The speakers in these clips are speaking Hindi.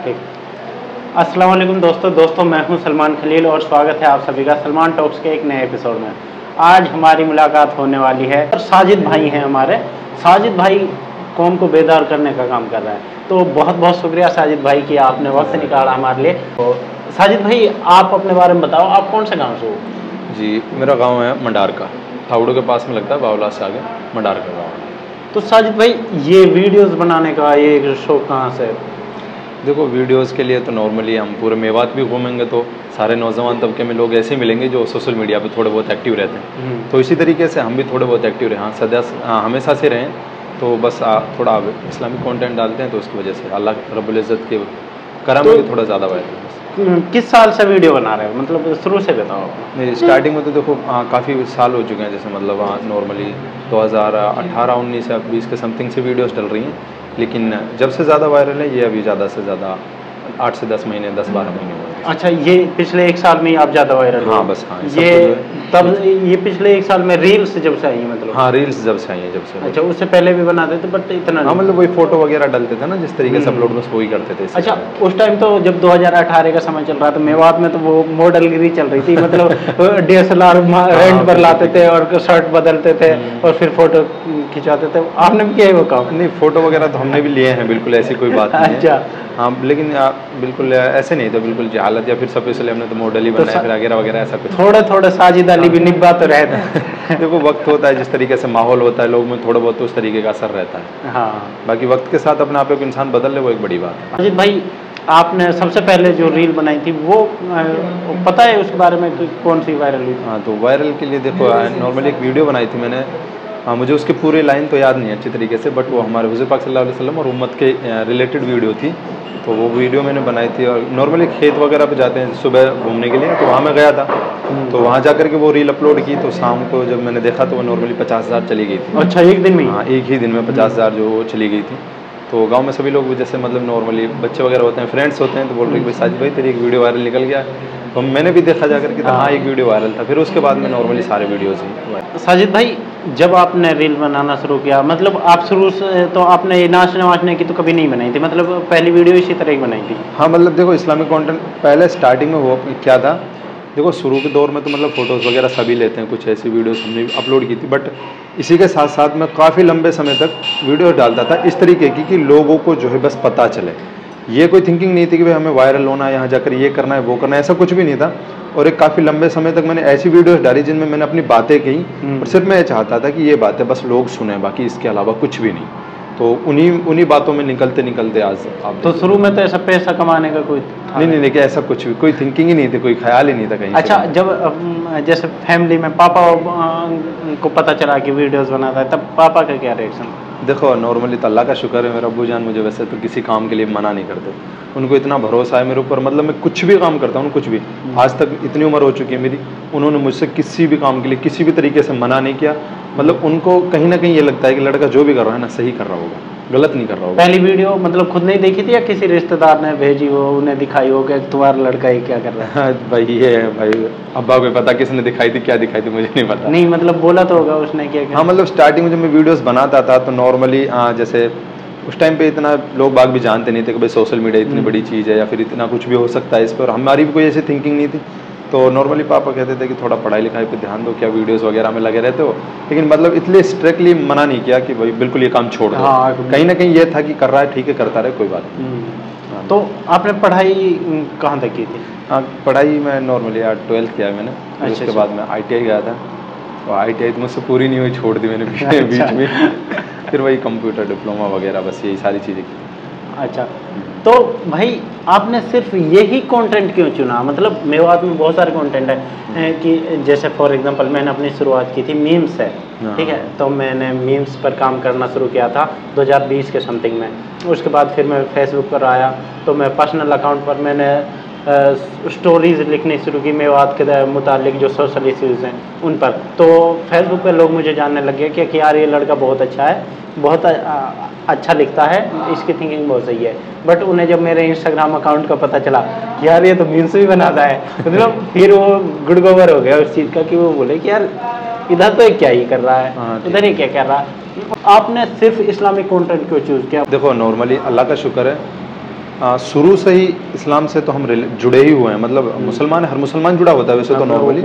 ठीक। अस्सलाम वालेकुम दोस्तों, मैं हूं सलमान खलील और स्वागत है आप सभी का सलमान टॉक्स के एक नए एपिसोड में। आज हमारी मुलाकात होने वाली है और साजिद भाई हैं हमारे। साजिद भाई कौम को बेदार करने का काम कर रहे हैं, तो बहुत बहुत शुक्रिया साजिद भाई कि आपने वक्त निकाला हमारे लिए। तो साजिद भाई, आप अपने बारे में बताओ, आप कौन से गाँव से हो? जी, मेरा गांव है मंडार का, थाउड़ो के पास में लगता है, बावला से आगे मंडार का गाँव। तो साजिद भाई, ये वीडियोस बनाने का ये शौक कहाँ से है? देखो, वीडियोस के लिए तो नॉर्मली हम पूरे मेवात भी घूमेंगे तो सारे नौजवान तबके में लोग ऐसे मिलेंगे जो सोशल मीडिया पे थोड़े बहुत एक्टिव रहते हैं। तो इसी तरीके से हम भी थोड़े बहुत एक्टिव रहे, हमेशा से रहें। तो बस थोड़ा इस्लामिक कंटेंट डालते हैं, तो उसकी वजह से अल्लाह रब्बुल इज़्ज़त के करम में थोड़ा ज़्यादा वायरल है। किस साल से वीडियो बना रहे हो, मतलब शुरू से बताओ। नहीं, स्टार्टिंग में तो देखो काफ़ी साल हो चुके हैं, जैसे मतलब नॉर्मली 2018, 19 या 20 के समथिंग से वीडियोस डल रही हैं। लेकिन जब से ज़्यादा वायरल है ये अभी ज़्यादा से ज़्यादा 8 से 10 महीने, 10-12 महीने हुए। अच्छा, ये पिछले एक साल में ही आप ज़्यादा वायरल हो? हाँ, बस हाँ। ये तब ये पिछले एक साल में रील्स जब से आई है, मतलब? हाँ, रील्स जब से आई हैं, जब से। अच्छा, उससे पहले भी बनाते थे बट इतना हाँ, मतलब वही फोटो वगैरह डालते थे ना, जिस तरीके से अपलोड बस वही करते थे। अच्छा, उस टाइम तो जब 2018 का समय चल रहा था, मेवात में तो वो मॉडलगिरी चल रही थी, मतलब DSLR रेंट पर लाते थे और शर्ट बदलते थे और फिर फोटो खिंचवाते थे। आपने भी किया है वो काम? नहीं, फोटो वगैरह तो हमने भी लिए हैं, बिल्कुल ऐसी कोई बात नहीं है। अच्छा। हाँ, लेकिन बिल्कुल ऐसे नहीं था, बिल्कुल जहालत या फिर सब इसलिए हमने तो मॉडल ही बनाया फिर वगैरह वगैरह, ऐसा कुछ। थोड़े साजिद अली भी निब्बा तो रहता है। देखो, वक्त होता है, जिस तरीके से माहौल होता है, लोग में थोड़ा बहुत तो उस तरीके का असर रहता है। हाँ, बाकी वक्त के साथ अपने आप एक इंसान बदल ले, वो एक बड़ी बात है। साजिद भाई, आपने सबसे पहले जो रील बनाई थी वो पता है उसके बारे में कि कौन सी वायरल हुई? हाँ, तो वायरल के लिए देखो नॉर्मली एक वीडियो बनाई थी मैंने। हाँ, मुझे उसके पूरे लाइन तो याद नहीं है अच्छी तरीके से, बट वो हमारे हुज़ूर पाक सल्लल्लाहु अलैहि वसल्लम और उम्मत के रिलेटेड वीडियो थी। तो वो वीडियो मैंने बनाई थी और नॉर्मली खेत वगैरह पे जाते हैं सुबह घूमने के लिए, तो वहाँ मैं गया था। तो वहाँ जा कर के वो रील अपलोड की, तो शाम को जब मैंने देखा तो वो नॉर्मली 50,000 चली गई थी। अच्छा, एक दिन में? हाँ, एक ही दिन में 50,000 जो वो चली गई थी। तो गांव में सभी लोग जैसे मतलब नॉर्मली बच्चे वगैरह होते हैं, फ्रेंड्स होते हैं, तो बोल रहे भाई साजिद भाई तेरी एक वीडियो वायरल निकल गया। तो मैंने भी देखा जाकर कि हाँ, एक वीडियो वायरल था। फिर उसके बाद में नॉर्मली सारे वीडियोज़ ही। साजिद भाई, जब आपने रील बनाना शुरू किया, मतलब आप शुरू से तो आपने ये नाचने वाचने की तो कभी नहीं बनाई थी, मतलब पहली वीडियो इसी तरह ही बनाई थी? हाँ, मतलब देखो इस्लामिक कंटेंट पहले स्टार्टिंग में वो क्या था, देखो शुरू के दौर में तो मतलब फ़ोटोज़ वगैरह सभी लेते हैं, कुछ ऐसी वीडियोस हमने भी अपलोड की थी। बट इसी के साथ साथ मैं काफ़ी लंबे समय तक वीडियो डालता था इस तरीके की कि लोगों को जो है बस पता चले। ये कोई थिंकिंग नहीं थी कि भाई हमें वायरल होना है, यहाँ जाकर ये करना है, वो करना है, ऐसा कुछ भी नहीं था। और एक काफ़ी लंबे समय तक मैंने ऐसी वीडियोस डाली जिनमें मैंने अपनी बातें कही और सिर्फ मैं ये चाहता था कि ये बातें बस लोग सुने, बाकी इसके अलावा कुछ भी नहीं। तो उन्हीं बातों में निकलते निकलते आज आप तो शुरू में तो ऐसा पैसा कमाने का कोई नहीं, कि ऐसा कुछ भी कोई थिंकिंग ही नहीं थी, कोई ख्याल ही नहीं था कहीं। अच्छा, जब जैसे फैमिली में पापा को पता चला कि वीडियोस बनाता है, तब पापा का क्या रिएक्शन? देखो, नॉर्मली तो अल्लाह का शुक्र है, मेरा अब्बू जान मुझे वैसे तो किसी काम के लिए मना नहीं करते। उनको इतना भरोसा है मेरे ऊपर, मतलब मैं कुछ भी काम करता हूँ, कुछ भी आज तक इतनी उम्र हो चुकी है मेरी, उन्होंने मुझसे किसी भी काम के लिए किसी भी तरीके से मना नहीं किया। मतलब उनको कहीं ना कहीं ये लगता है कि लड़का जो भी कर रहा है ना सही कर रहा होगा, गलत नहीं कर रहा होगा। पहली वीडियो मतलब खुद नहीं देखी थी या किसी रिश्तेदार ने भेजी हो, उन्हें दिखाई हो कि तुम्हारा लड़का ये क्या कर रहा है? भाई ये है भाई, अब्बा को पता किसने दिखाई थी, क्या दिखाई थी मुझे नहीं पता। नहीं, मतलब बोला तो होगा उसने क्या? हाँ, मतलब स्टार्टिंग में जब मैं वीडियोस बनाता था तो नॉर्मली जैसे उस टाइम पे इतना लोग बाग भी जानते नहीं थे कि भाई सोशल मीडिया इतनी बड़ी चीज़ है या फिर इतना कुछ भी हो सकता है इस पर, हमारी भी कोई ऐसी थिंकिंग नहीं थी। तो नॉर्मली पापा कहते थे कि थोड़ा पढ़ाई लिखाई पे ध्यान दो, क्या वीडियोस वगैरह में लगे रहते हो। लेकिन मतलब इतने स्ट्रिक्टली मना नहीं किया कि भाई बिल्कुल ये काम छोड़ दो। हाँ, कहीं ना कहीं ये था कि कर रहा है ठीक है, करता रहे, कोई बात नहीं। तो आपने पढ़ाई कहाँ तक की थी? हाँ, पढ़ाई मैं नॉर्मली 12th किया मैंने। अच्छा, उसके बाद मैं ITI गया था, तो ITI तो मुझसे पूरी नहीं हुई, छोड़ दी मैंने बीच में। फिर वही कंप्यूटर डिप्लोमा वगैरह, बस यही सारी चीज़ें की। अच्छा, तो भाई आपने सिर्फ यही कंटेंट क्यों चुना? मतलब मेवात में बहुत सारे कंटेंट है कि जैसे फॉर एग्जांपल मैंने अपनी शुरुआत की थी मीम्स है, ठीक है, तो मैंने मीम्स पर काम करना शुरू किया था 2020 के समथिंग में। उसके बाद फिर मैं फेसबुक पर आया तो मैं पर्सनल अकाउंट पर मैंने स्टोरीज़ लिखनी शुरू की मेवात के मुतालिक जो सोशल इश्यूज़ हैं उन पर। तो फेसबुक पे लोग मुझे जानने लगे कि यार ये लड़का बहुत अच्छा है, बहुत अच्छा लिखता है, इसकी थिंकिंग बहुत सही है। बट उन्हें जब मेरे इंस्टाग्राम अकाउंट का पता चला कि यार ये तो मीम्स भी बनाता है, मतलब फिर वो गुड गोबर हो गया उस चीज़ का कि वो बोले कि यार इधर तो क्या ही कर रहा है, उधर ही क्या कर रहा है। आपने सिर्फ इस्लामिक कंटेंट क्यों चूज़ किया? देखो, नॉर्मली अल्लाह का शुक्र है शुरू से ही इस्लाम से तो हम जुड़े ही हुए हैं, मतलब मुसलमान, हर मुसलमान जुड़ा होता है वैसे तो नॉर्मली,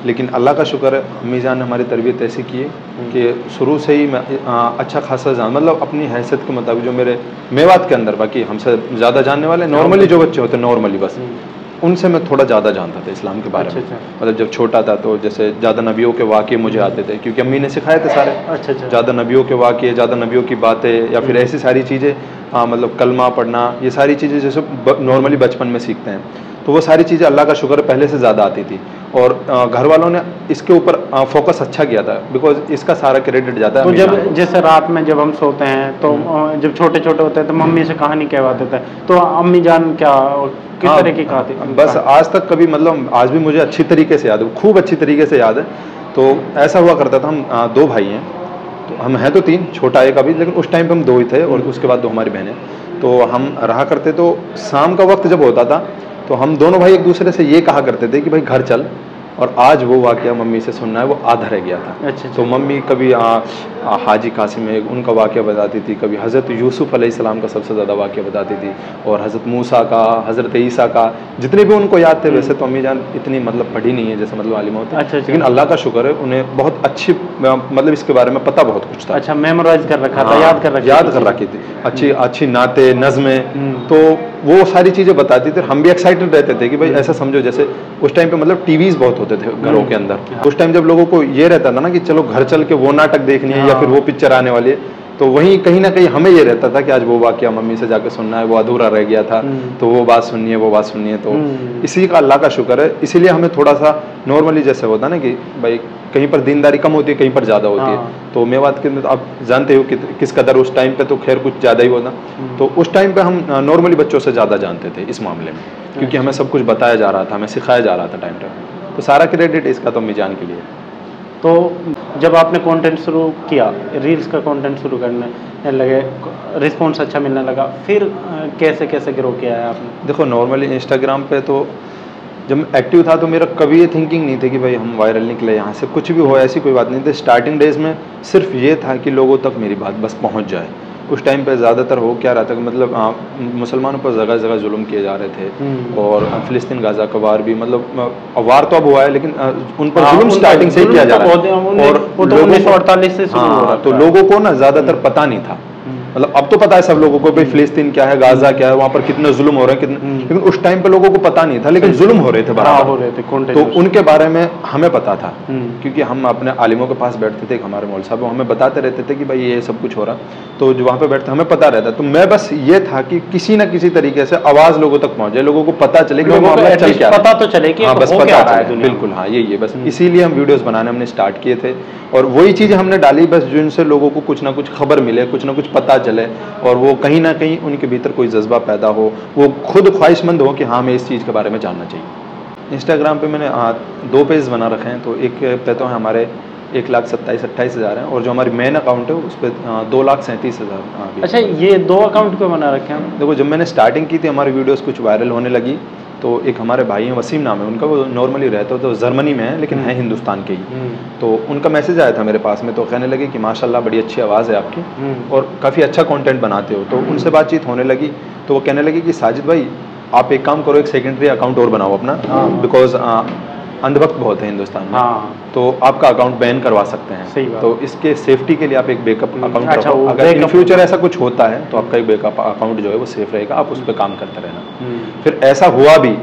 लेकिन अल्लाह का शुक्र है अम्मी जान ने हमारी तरबियत ऐसी की है कि शुरू से ही मैं अच्छा खासा जान, मतलब अपनी हैसियत के मुताबिक जो मेरे मेवात के अंदर, बाकी हमसे ज़्यादा जानने वाले नॉर्मली जो बच्चे होते हैं नॉर्मली बस उनसे मैं थोड़ा ज़्यादा जानता था इस्लाम के बारे में। मतलब जब छोटा था तो जैसे ज़्यादा नबियों के वाक़े मुझे आते थे क्योंकि अम्मी ने सिखाए थे सारे। ज़्यादा नबियों के वाक़े, ज़्यादा नबियों की बातें या फिर ऐसी सारी चीज़ें, मतलब कलमा पढ़ना, ये सारी चीज़ें जैसे नॉर्मली बचपन में सीखते हैं, तो वो सारी चीज़ें अल्लाह का शुक्र पहले से ज़्यादा आती थी। और घर वालों ने इसके ऊपर फोकस अच्छा किया था, बिकॉज इसका सारा क्रेडिट जाता है। तो जब जैसे रात में जब हम सोते हैं तो जब छोटे छोटे होते हैं तो मम्मी से कहानी कहवाते थे, तो अम्मी जान क्या किस तरह की कहानी? बस आज तक कभी, मतलब आज भी मुझे अच्छी तरीके से याद है, खूब अच्छी तरीके से याद है। तो ऐसा हुआ करता था, हम 2 भाई हैं, तो हम हैं तो 3, छोटा एक अभी, लेकिन उस टाइम पे हम 2 ही थे और उसके बाद 2 हमारी बहनें। तो हम रहा करते, तो शाम का वक्त जब होता था तो हम दोनों भाई एक दूसरे से ये कहा करते थे कि भाई घर चल, और आज वो वाक़या मम्मी से सुनना है, वो आधा रह गया था। अच्छा। तो मम्मी कभी हाजी कासिम है उनका वाक़या बताती थी, कभी हज़रत यूसुफ़ अलैहिस्सलाम का सबसे ज़्यादा वाक़या बताती थी, और हज़रत मूसा का, हज़रत ईसा का, जितने भी उनको याद थे। वैसे तो अम्मी जान इतनी मतलब पढ़ी नहीं है जैसे मतलब आलिमा होती है। अच्छा। लेकिन अल्लाह का शुक्र है उन्हें बहुत अच्छी, मतलब इसके बारे में पता बहुत कुछ था। अच्छा, मेमोराइज कर रखा था, याद कर रखी थी, अच्छी अच्छी नाते नज़में, तो वो सारी चीज़ें बताती थी। हम भी एक्साइटेड रहते थे कि भाई ऐसा समझो जैसे उस टाइम पे मतलब टीवीज़ बहुत होते थे घरों के अंदर। उस टाइम जब लोगों को ये रहता था ना कि चलो घर चल के वो नाटक देखनी है या फिर वो पिक्चर आने वाली है, तो वहीं कहीं ना कहीं हमें ये रहता था कि आज वो वाक़या मम्मी से जाके सुनना है, वो अधूरा रह गया था, तो वो बात सुननी है, वो बात सुननी है। तो इसी का अल्लाह का शुक्र है, इसीलिए हमें थोड़ा सा नॉर्मली जैसे होता है ना कि भाई कहीं पर दीनदारी कम होती है, कहीं पर ज़्यादा होती है। तो मेवात के अंदर आप जानते हो कि किस कदर उस टाइम पे तो खैर कुछ ज़्यादा ही होता, तो उस टाइम पे हम नॉर्मली बच्चों से ज़्यादा जानते थे इस मामले में, क्योंकि हमें सब कुछ बताया जा रहा था, हमें सिखाया जा रहा था टाइम टाइम। तो सारा क्रेडिट इसका तो अम्मी जान के लिए। तो जब आपने कंटेंट शुरू किया, रील्स का कंटेंट शुरू करने लगे, रिस्पॉन्स अच्छा मिलने लगा, फिर कैसे कैसे ग्रो किया है आपने? देखो नॉर्मली इंस्टाग्राम पे तो जब मैं एक्टिव था तो मेरा कभी ये थिंकिंग नहीं थी कि भाई हम वायरल निकले, यहाँ से कुछ भी हो, ऐसी कोई बात नहीं थी। स्टार्टिंग डेज में सिर्फ ये था कि लोगों तक मेरी बात बस पहुँच जाए। उस टाइम पे ज़्यादातर हो क्या रहा था कि मतलब मुसलमानों पर जगह जगह जुल्म किए जा रहे थे, और फ़िलिस्तीन गाज़ा का वार भी, मतलब वार तो अब हुआ है लेकिन उन पर जुल्म स्टार्टिंग से ही किया जा रहा है, और 1948 से शुरू हो रहा था। तो लोगों को ना ज़्यादातर पता नहीं था, मतलब अब तो पता है सब लोगों को भाई फ़िलिस्तीन क्या है, गाज़ा क्या है, वहाँ पर कितने जुल्म हो रहे हैं, कितने, लेकिन उस टाइम पे लोगों को पता नहीं था, लेकिन जुल्म हो रहे थे बराबर, हो रहे थे। तो उनके बारे में हमें पता था, क्योंकि हम अपने आलिमों के पास बैठते थे, हमारे मौलवी साहब हमें बताते रहते थे कि भाई ये सब कुछ हो रहा, तो जो वहाँ पे बैठते हमें पता रहता। तो मैं बस ये था कि किसी न किसी तरीके से आवाज़ लोगों तक पहुँचे, लोगों को पता चले कि पता तो चले कि बस पता चले, बिल्कुल हाँ यही बस इसीलिए हम वीडियोस बनाने हमने स्टार्ट किए थे, और वही चीज़ें हमने डाली बस जिनसे लोगों को कुछ ना कुछ खबर मिले, कुछ ना कुछ पता चले, और वो कहीं ना कहीं उनके भीतर कोई जज्बा पैदा हो, वो खुद ख्वाहिशमंद हो कि हाँ हमें इस चीज़ के बारे में जानना चाहिए। इंस्टाग्राम पे मैंने 2 पेज बना रखे हैं, तो एक पे तो हमारे 1,27,28,000 हैं, और जो हमारी मेन अकाउंट है उस पर 2,37,000। अच्छा, ये 2 अकाउंट पे बना रखे हैं? देखो जब मैंने स्टार्टिंग की थी, हमारी वीडियोस कुछ वायरल होने लगी, तो एक हमारे भाई हैं, वसीम नाम है उनका, वो नॉर्मली रहते हो तो जर्मनी में है लेकिन है हिंदुस्तान के ही। तो उनका मैसेज आया था मेरे पास में, तो कहने लगे कि माशाल्लाह बड़ी अच्छी आवाज़ है आपकी और काफ़ी अच्छा कंटेंट बनाते हो। तो उनसे बातचीत होने लगी, तो वो कहने लगे कि साजिद भाई आप एक काम करो, एक सेकेंडरी अकाउंट और बनाओ अपना, बिकॉज अंधभक्त बहुत है हिंदुस्तान में, तो आपका अकाउंट बैन करवा सकते हैं। तो इसके सेफ्टी के लिए आप एक बैकअप अकाउंट रखो, अगर इन फ्यूचर ऐसा कुछ होता है तो आपका एक बैकअप अकाउंट जो है वो सेफ रहेगा, आप उस पर काम करते रहना। फिर ऐसा हुआ भी,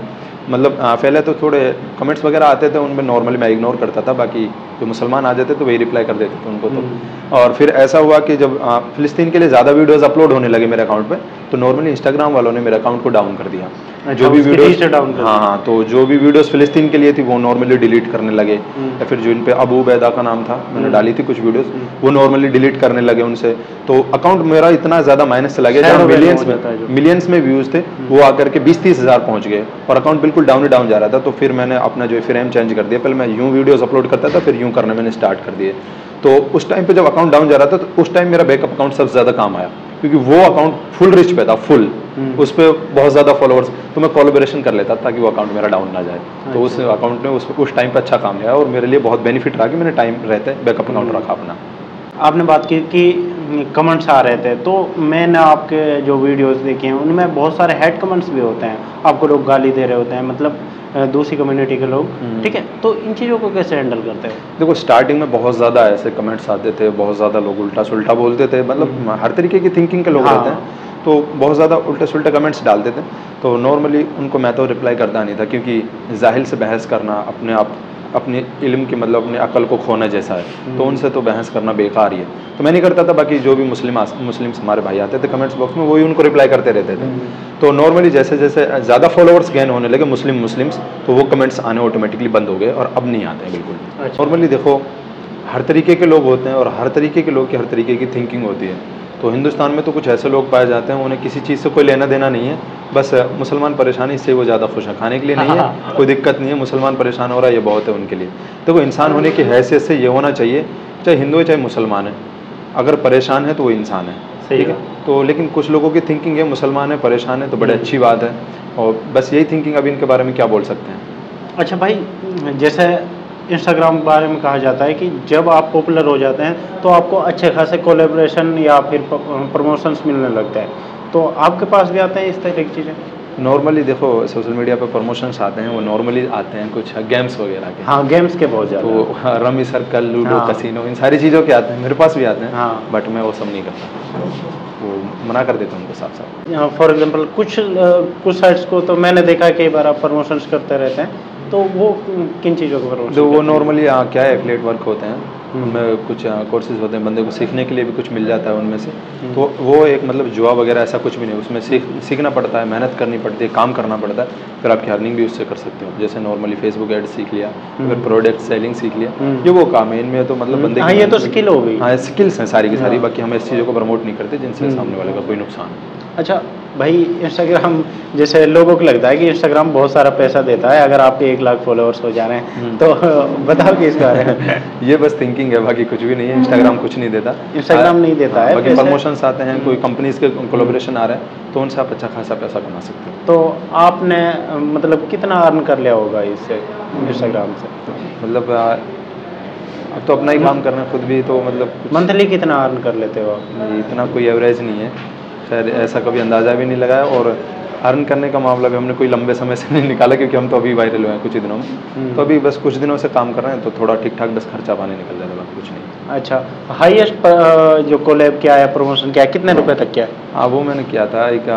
मतलब पहले तो थोड़े कमेंट्स वगैरह आते थे, उनमें नॉर्मली मैं इग्नोर करता था, बाकी जो मुसलमान आ जाते तो वही रिप्लाई कर देते थे उनको। तो और फिर ऐसा हुआ कि जब फ़िलिस्तीन के लिए ज़्यादा वीडियोस अपलोड होने लगे मेरे अकाउंट पे, तो नॉर्मली इंस्टाग्राम वालों ने मेरे अकाउंट को डाउन कर दिया। जो भी वीडियोस हाँ, तो जो भी वीडियोस फ़िलिस्तीन के लिए थी वो नॉर्मली डिलीट करने लगे, या फिर जो इन पे अबू बैदा का नाम था, मैंने डाली थी कुछ वीडियोस, वो नॉर्मली डिलीट करने लगे उनसे। तो अकाउंट मेरा इतना ज़्यादा माइनस चला गया, जहाँ मिलियंस में व्यूज़ थे वो आकर के 20-30 हज़ार पहुँच गए, और अकाउंट बिल्कुल डाउन ही डाउन जा रहा था। तो फिर मैंने अपना जो फ्रेम चेंज कर दिया, पहले मैं यूँ वीडियोस अपलोड करता था, फिर यूँ करने मैंने स्टार्ट कर दिए। तो उस टाइम पे जब अकाउंट डाउन जा रहा था, तो उस टाइम मेरा बैकअप अकाउंट सबसे ज़्यादा काम आया, क्योंकि वो अकाउंट फुल रिच पे था, फुल उस पर बहुत ज़्यादा फॉलोअर्स, तो मैं कोलैबोरेशन कर लेता ताकि वो अकाउंट मेरा डाउन ना जाए। तो उस अकाउंट ने उस टाइम पे अच्छा काम लिया, और मेरे लिए बहुत बेनिफिट रहा कि मैंने टाइम रहते बैकअप अकाउंट रखा अपना। आपने बात की कि कमेंट्स आ रहे थे, तो मैंने आपके जो वीडियोस देखे हैं उनमें बहुत सारे हेड कमेंट्स भी होते हैं, आपको लोग गाली दे रहे होते हैं, मतलब दूसरी कम्युनिटी के लोग, ठीक है, तो इन चीज़ों को कैसे हैंडल करते हैं? देखो स्टार्टिंग में बहुत ज़्यादा ऐसे कमेंट्स आते थे, बहुत ज़्यादा लोग उल्टा सुल्टा बोलते थे, मतलब हर तरीके की थिंकिंग के लोग रहते हैं, तो बहुत ज़्यादा उल्टे सुल्टे कमेंट्स डालते थे। तो नॉर्मली उनको मैं तो रिप्लाई करता नहीं था, क्योंकि जाहिल से बहस करना अपने आप अपने इल्म की मतलब अपनी अकल को खोना जैसा है, तो उनसे तो बहस करना बेकार ही है, तो मैं नहीं करता था। बाकी जो भी मुस्लिम्स हमारे भाई आते थे कमेंट्स बॉक्स में, वही उनको रिप्लाई करते रहते थे। तो नॉर्मली जैसे जैसे ज़्यादा फॉलोअर्स गेन होने लगे मुस्लिम्स, तो वो कमेंट्स आने ऑटोमेटिकली बंद हो गए और अब नहीं आते हैं बिल्कुल। नॉर्मली देखो हर तरीके के लोग होते हैं और हर तरीके के लोग की हर तरीके की थिंकिंग होती है। तो हिंदुस्तान में तो कुछ ऐसे लोग पाए जाते हैं उन्हें किसी चीज़ से कोई लेना देना नहीं है, बस मुसलमान परेशानी से वो ज़्यादा खुश है, खाने के लिए नहीं है, कोई दिक्कत नहीं है, मुसलमान परेशान हो रहा है ये बहुत है उनके लिए। देखो इंसान होने की हैसियत से ये होना चाहिए, चाहे हिंदू है चाहे मुसलमान है, अगर परेशान है तो वो इंसान है, ठीक है। तो लेकिन कुछ लोगों की थिंकिंग है मुसलमान है परेशान है तो बड़ी अच्छी बात है, और बस यही थिंकिंग अभी इनके बारे में क्या बोल सकते हैं। अच्छा भाई, जैसे इंस्टाग्राम के बारे में कहा जाता है कि जब आप पॉपुलर हो जाते हैं तो आपको अच्छे खासे कोलैबोरेशन या फिर प्रमोशंस मिलने लगते हैं, तो आपके पास भी आते हैं इस तरह की चीज़ें? नॉर्मली देखो सोशल मीडिया पर प्रमोशंस आते हैं, वो नॉर्मली आते हैं कुछ गेम्स वगैरह के। हाँ, गेम्स के बहुत ज़्यादा। तो हाँ, रमी सर्कल, लूडो, कसिनो, इन सारी चीज़ों के आते हैं, मेरे पास भी आते हैं। हाँ। बट मैं वो सब नहीं करता, वो मना कर देता हूँ उनको साफ साफ। फॉर एग्जांपल कुछ साइट्स को तो मैंने देखा है कई बार आप प्रमोशंस करते रहते हैं, तो वो किन चीज़ों को प्रमोशन? तो वो नॉर्मली क्या है, एफिलिएट वर्क होते हैं, उनमें कुछ कोर्सेज होते हैं, बंदे को सीखने के लिए भी कुछ मिल जाता है उनमें से। तो वो एक मतलब जुआ वगैरह ऐसा कुछ भी नहीं, उसमें सीखना पड़ता है, मेहनत करनी पड़ती है, काम करना पड़ता है, फिर आपकी अर्निंग भी उससे कर सकते हो। जैसे नॉर्मली फेसबुक एड सीख लिया, फिर प्रोडक्ट सेलिंग सीख लिया, ये वो काम है, इनमें तो मतलब बंदे ये तो स्किल हो गई। हाँ, स्किल्स हैं सारी की सारी, बाकी हम इस चीज़ों को प्रमोट नहीं करते जिनसे सामने वाले का कोई नुकसान है। अच्छा भाई, इंस्टाग्राम जैसे लोगों को लगता है कि इंस्टाग्राम बहुत सारा पैसा देता है अगर आपके 1 लाख फॉलोअर्स हो जा रहे हैं, तो बताओ कि इस बारे में। ये बस थिंकिंग है, बाकी कुछ भी नहीं है। इंस्टाग्राम कुछ नहीं देता, इंस्टाग्राम नहीं देता है, बाकी प्रमोशंस आते हैं, कोई कंपनीज के कोलैबोरेशन आ रहे हैं, तो उनसे आप अच्छा खासा पैसा कमा सकते हो। तो आपने मतलब कितना अर्न कर लिया होगा इससे, इंस्टाग्राम से? मतलब अब तो अपना ही काम करना है खुद भी, तो मतलब मंथली कितना अर्न कर लेते हो आप? इतना कोई एवरेज नहीं है, खैर ऐसा कभी अंदाज़ा भी नहीं लगाया, और अर्न करने का मामला भी हमने कोई लंबे समय से नहीं निकाला, क्योंकि हम तो अभी वायरल हुए हैं कुछ ही दिनों में, तो अभी बस कुछ दिनों से काम कर रहे हैं, तो थोड़ा ठीक ठाक बस खर्चा पानी निकल जाता है, कुछ नहीं। अच्छा, हाईएस्ट जो कोलैब किया है, प्रमोशन किया है, कितने रुपए तक किया? हाँ, वो मैंने किया था, एक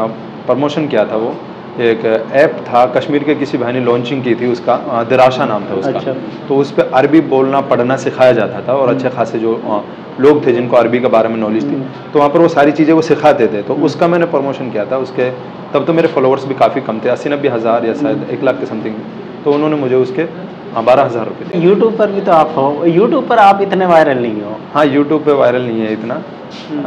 प्रमोशन किया था, वो एक ऐप था, कश्मीर के किसी भाई ने लॉन्चिंग की थी, उसका दिराशा नाम था उसका। अच्छा। तो उस पर अरबी बोलना पढ़ना सिखाया जाता था, और अच्छे खासे जो लोग थे जिनको अरबी के बारे में नॉलेज थी, तो वहाँ पर वो सारी चीज़ें वो सिखाते थे, तो उसका मैंने प्रमोशन किया था। उसके तब तो मेरे फॉलोअर्स भी काफ़ी कम थे, 80-90 हज़ार या शायद 1 लाख के समथिंग, तो उन्होंने मुझे उसके 12,000 रुपये थे। यूट्यूब पर भी तो आप हो, यूट्यूब पर आप इतने वायरल नहीं हो? हाँ, यूट्यूब पर वायरल नहीं है इतना,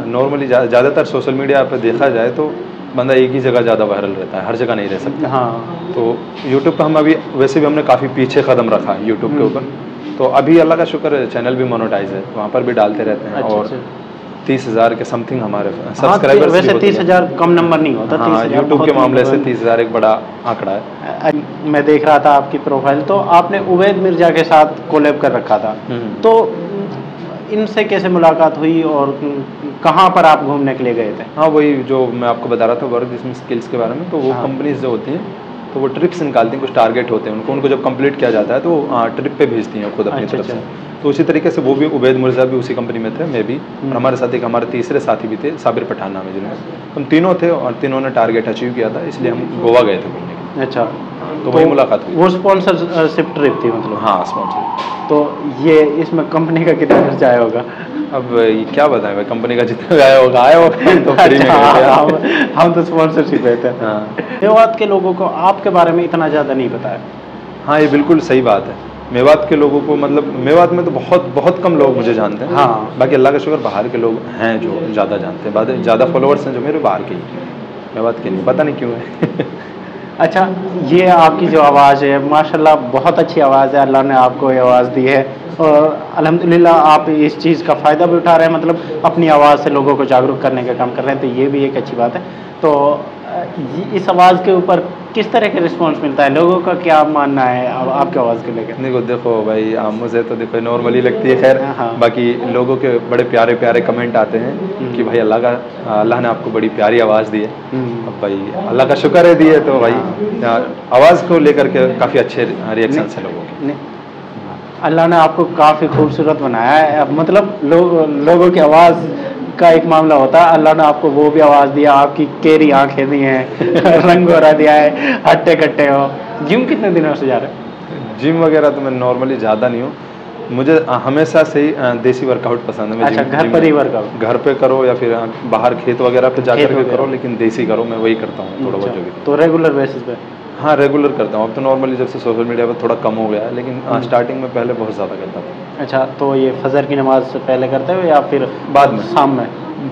नॉर्मली ज़्यादातर सोशल मीडिया पर देखा जाए तो बंदा एक ही जगह ज़्यादा वायरल रहता है, हर जगह नहीं रह सकता। हाँ। तो यूट्यूब पर हम अभी वैसे भी हमने काफ़ी पीछे कदम रखा है यूट्यूब के ऊपर, तो अभी अल्लाह का शुक्र है चैनल भी मोनेटाइज है, वहाँ पर भी डालते रहते हैं। और 30,000 के समथिंग हमारे सब्सक्राइबर्स। वैसे 30,000 कम नंबर नहीं होता। हाँ, यूट्यूब के मामले से 30,000 एक बड़ा आंकड़ा है। मैं देख रहा था आपकी प्रोफाइल, तो आपने उवैद मिर्जा के साथ कोलैब कर रखा था, तो इनसे कैसे मुलाकात हुई और कहाँ पर आप घूमने के लिए गए थे? हाँ, वही जो मैं आपको बता रहा था वर्क इसमें स्किल्स के बारे में, तो वो कंपनीज जो होती हैं तो वो ट्रिप्स निकालती हैं, कुछ टारगेट होते हैं उनको जब कंप्लीट किया जाता है तो ट्रिप पे भेजती हैं खुद अपनी तरफ से। तो उसी तरीके से वो भी उवैद मिर्जा भी उसी कंपनी में थे, मैं भी, और हमारे साथ एक हमारे तीसरे साथी भी थे, साबिर पठान नाम है जिनमें, हम तीनों थे और तीनों ने टारगेट अचीव किया था, इसलिए हम गोवा गए थे घूमने के लिए। अच्छा, तो वही मुलाकात हुई। वो स्पॉन्सरशिप ट्रिप थी मतलब? हाँ, स्पॉन्सर। तो ये इसमें कंपनी का कितना खर्चा आया होगा? अब ये क्या बताएं भाई, कंपनी का जितना आया होगा तो फ्री में हम तो स्पॉन्सरशिप देते हैं। हाँ। मेवात के लोगों को आपके बारे में इतना ज़्यादा नहीं पता है। हाँ, ये बिल्कुल सही बात है। मेवात के लोगों को मतलब मेवात में तो बहुत कम लोग मुझे जानते हैं। हाँ, बाकी अल्लाह का शुक्र बाहर के लोग हैं जो ज़्यादा जानते हैं, ज़्यादा फॉलोअर्स हैं जो मेरे बाहर के ही, मेवात के नहीं, पता नहीं क्यों है। अच्छा, ये आपकी जो आवाज़ है माशाल्लाह बहुत अच्छी आवाज़ है, अल्लाह ने आपको ये आवाज़ दी है और अल्हम्दुलिल्लाह आप इस चीज़ का फ़ायदा भी उठा रहे हैं, मतलब अपनी आवाज़ से लोगों को जागरूक करने का काम कर रहे हैं, तो ये भी एक अच्छी बात है। तो इस आवाज़ के ऊपर किस तरह का रिस्पांस मिलता है, लोगों का क्या मानना है अब आपके आवाज़ को लेकर? देखो भाई, मुझे तो देखो नॉर्मली लगती है, खैर हाँ। बाकी लोगों के बड़े प्यारे प्यारे कमेंट आते हैं कि भाई अल्लाह ने आपको बड़ी प्यारी आवाज़ दी है। अब भाई अल्लाह का शुक्र है दी है, तो भाई आवाज़ को लेकर के काफ़ी अच्छे रिएक्शन है लोगों के। अल्लाह ने आपको काफ़ी खूबसूरत बनाया है। अब मतलब लोगों की आवाज़ का एक मामला होता है, अल्लाह ने आपको वो भी आवाज़ दिया, आपकी केरी आंखें दी हैं, रंग गोरा दिया है, हट्टे कट्टे हो। जिम कितने दिनों से जा रहे हैं? जिम वगैरह तो मैं नॉर्मली ज़्यादा नहीं हूँ, मुझे हमेशा से ही देसी वर्कआउट पसंद है। मैं अच्छा, घर पर ही वर्कआउट? घर पे करो या फिर बाहर खेत वगैरह पे जाकर के करो, लेकिन देसी करो, मैं वही करता हूँ थोड़ा बहुत जो भी। तो रेगुलर बेसिस पे? हाँ, रेगुलर करता हूँ। अब तो नॉर्मली जब से सोशल मीडिया पर थोड़ा कम हो गया है, लेकिन स्टार्टिंग में पहले बहुत ज़्यादा करता था। अच्छा, तो ये फजर की नमाज से पहले करते हो या फिर बाद में? शाम में?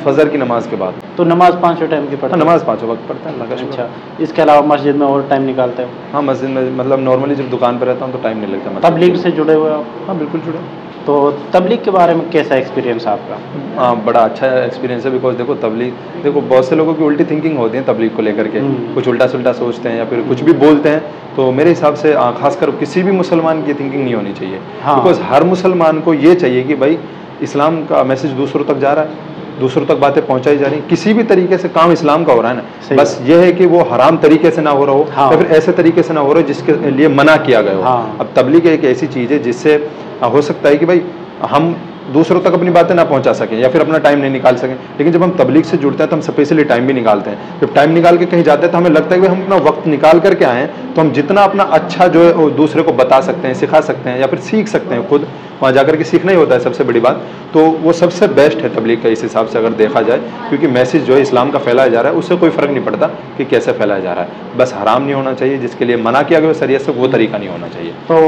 फजर की नमाज के बाद। तो नमाज 5 टाइम की पढ़ते हो? नमाज 5 वक्त पढ़ता है, अल्लाह का शुक्र। अच्छा, इसके अलावा मस्जिद में और टाइम निकालते हो? हाँ, मस्जिद में मतलब नॉर्मली जब दुकान पर रहता हूँ तो टाइम नहीं लगता। तबलीग से जुड़े हुए आप? हाँ, बिल्कुल जुड़े। तो तबलीग के बारे में कैसा एक्सपीरियंस है आपका? हाँ, बड़ा अच्छा एक्सपीरियंस है, बिकॉज देखो तबलीग, देखो बहुत से लोगों की उल्टी थिंकिंग होती है तबलीग को लेकर के, कुछ उल्टा सुल्टा सोचते हैं या फिर कुछ भी बोलते हैं। तो मेरे हिसाब से खासकर किसी भी मुसलमान की थिंकिंग नहीं होनी चाहिए। बिकॉज हर मुसलमान को ये चाहिए कि भाई इस्लाम का मैसेज दूसरों तक जा रहा है, दूसरों तक बातें पहुंचाई जा रही, किसी भी तरीके से काम इस्लाम का हो रहा है ना, बस ये है कि वो हराम तरीके से ना हो रहा हो या फिर ऐसे तरीके से ना हो रहा हो जिसके लिए मना किया गया हो। अब तबलीग एक ऐसी चीज़ है जिससे हो सकता है कि भाई हम दूसरों तक अपनी बातें ना पहुंचा सकें या फिर अपना टाइम नहीं निकाल सकें, लेकिन जब हम तबलीग से जुड़ते हैं तो हम स्पेशली टाइम भी निकालते हैं। जब टाइम निकाल के कहीं जाते हैं तो हमें लगता है कि हम अपना वक्त निकाल करके आए हैं, तो हम जितना अपना अच्छा जो है वो दूसरे को बता सकते हैं, सिखा सकते हैं या फिर सीख सकते हैं। खुद वहाँ जाकर के सीखना ही होता है सबसे बड़ी बात, तो वो सबसे बेस्ट है तबलीग का इस हिसाब से अगर देखा जाए, क्योंकि मैसेज जो है इस्लाम का फैलाया जा रहा है उससे कोई फ़र्क नहीं पड़ता कि कैसे फैलाया जा रहा है, बस हराम नहीं होना चाहिए, जिसके लिए मना किया गया शरीयत से वो तरीका नहीं होना चाहिए। तो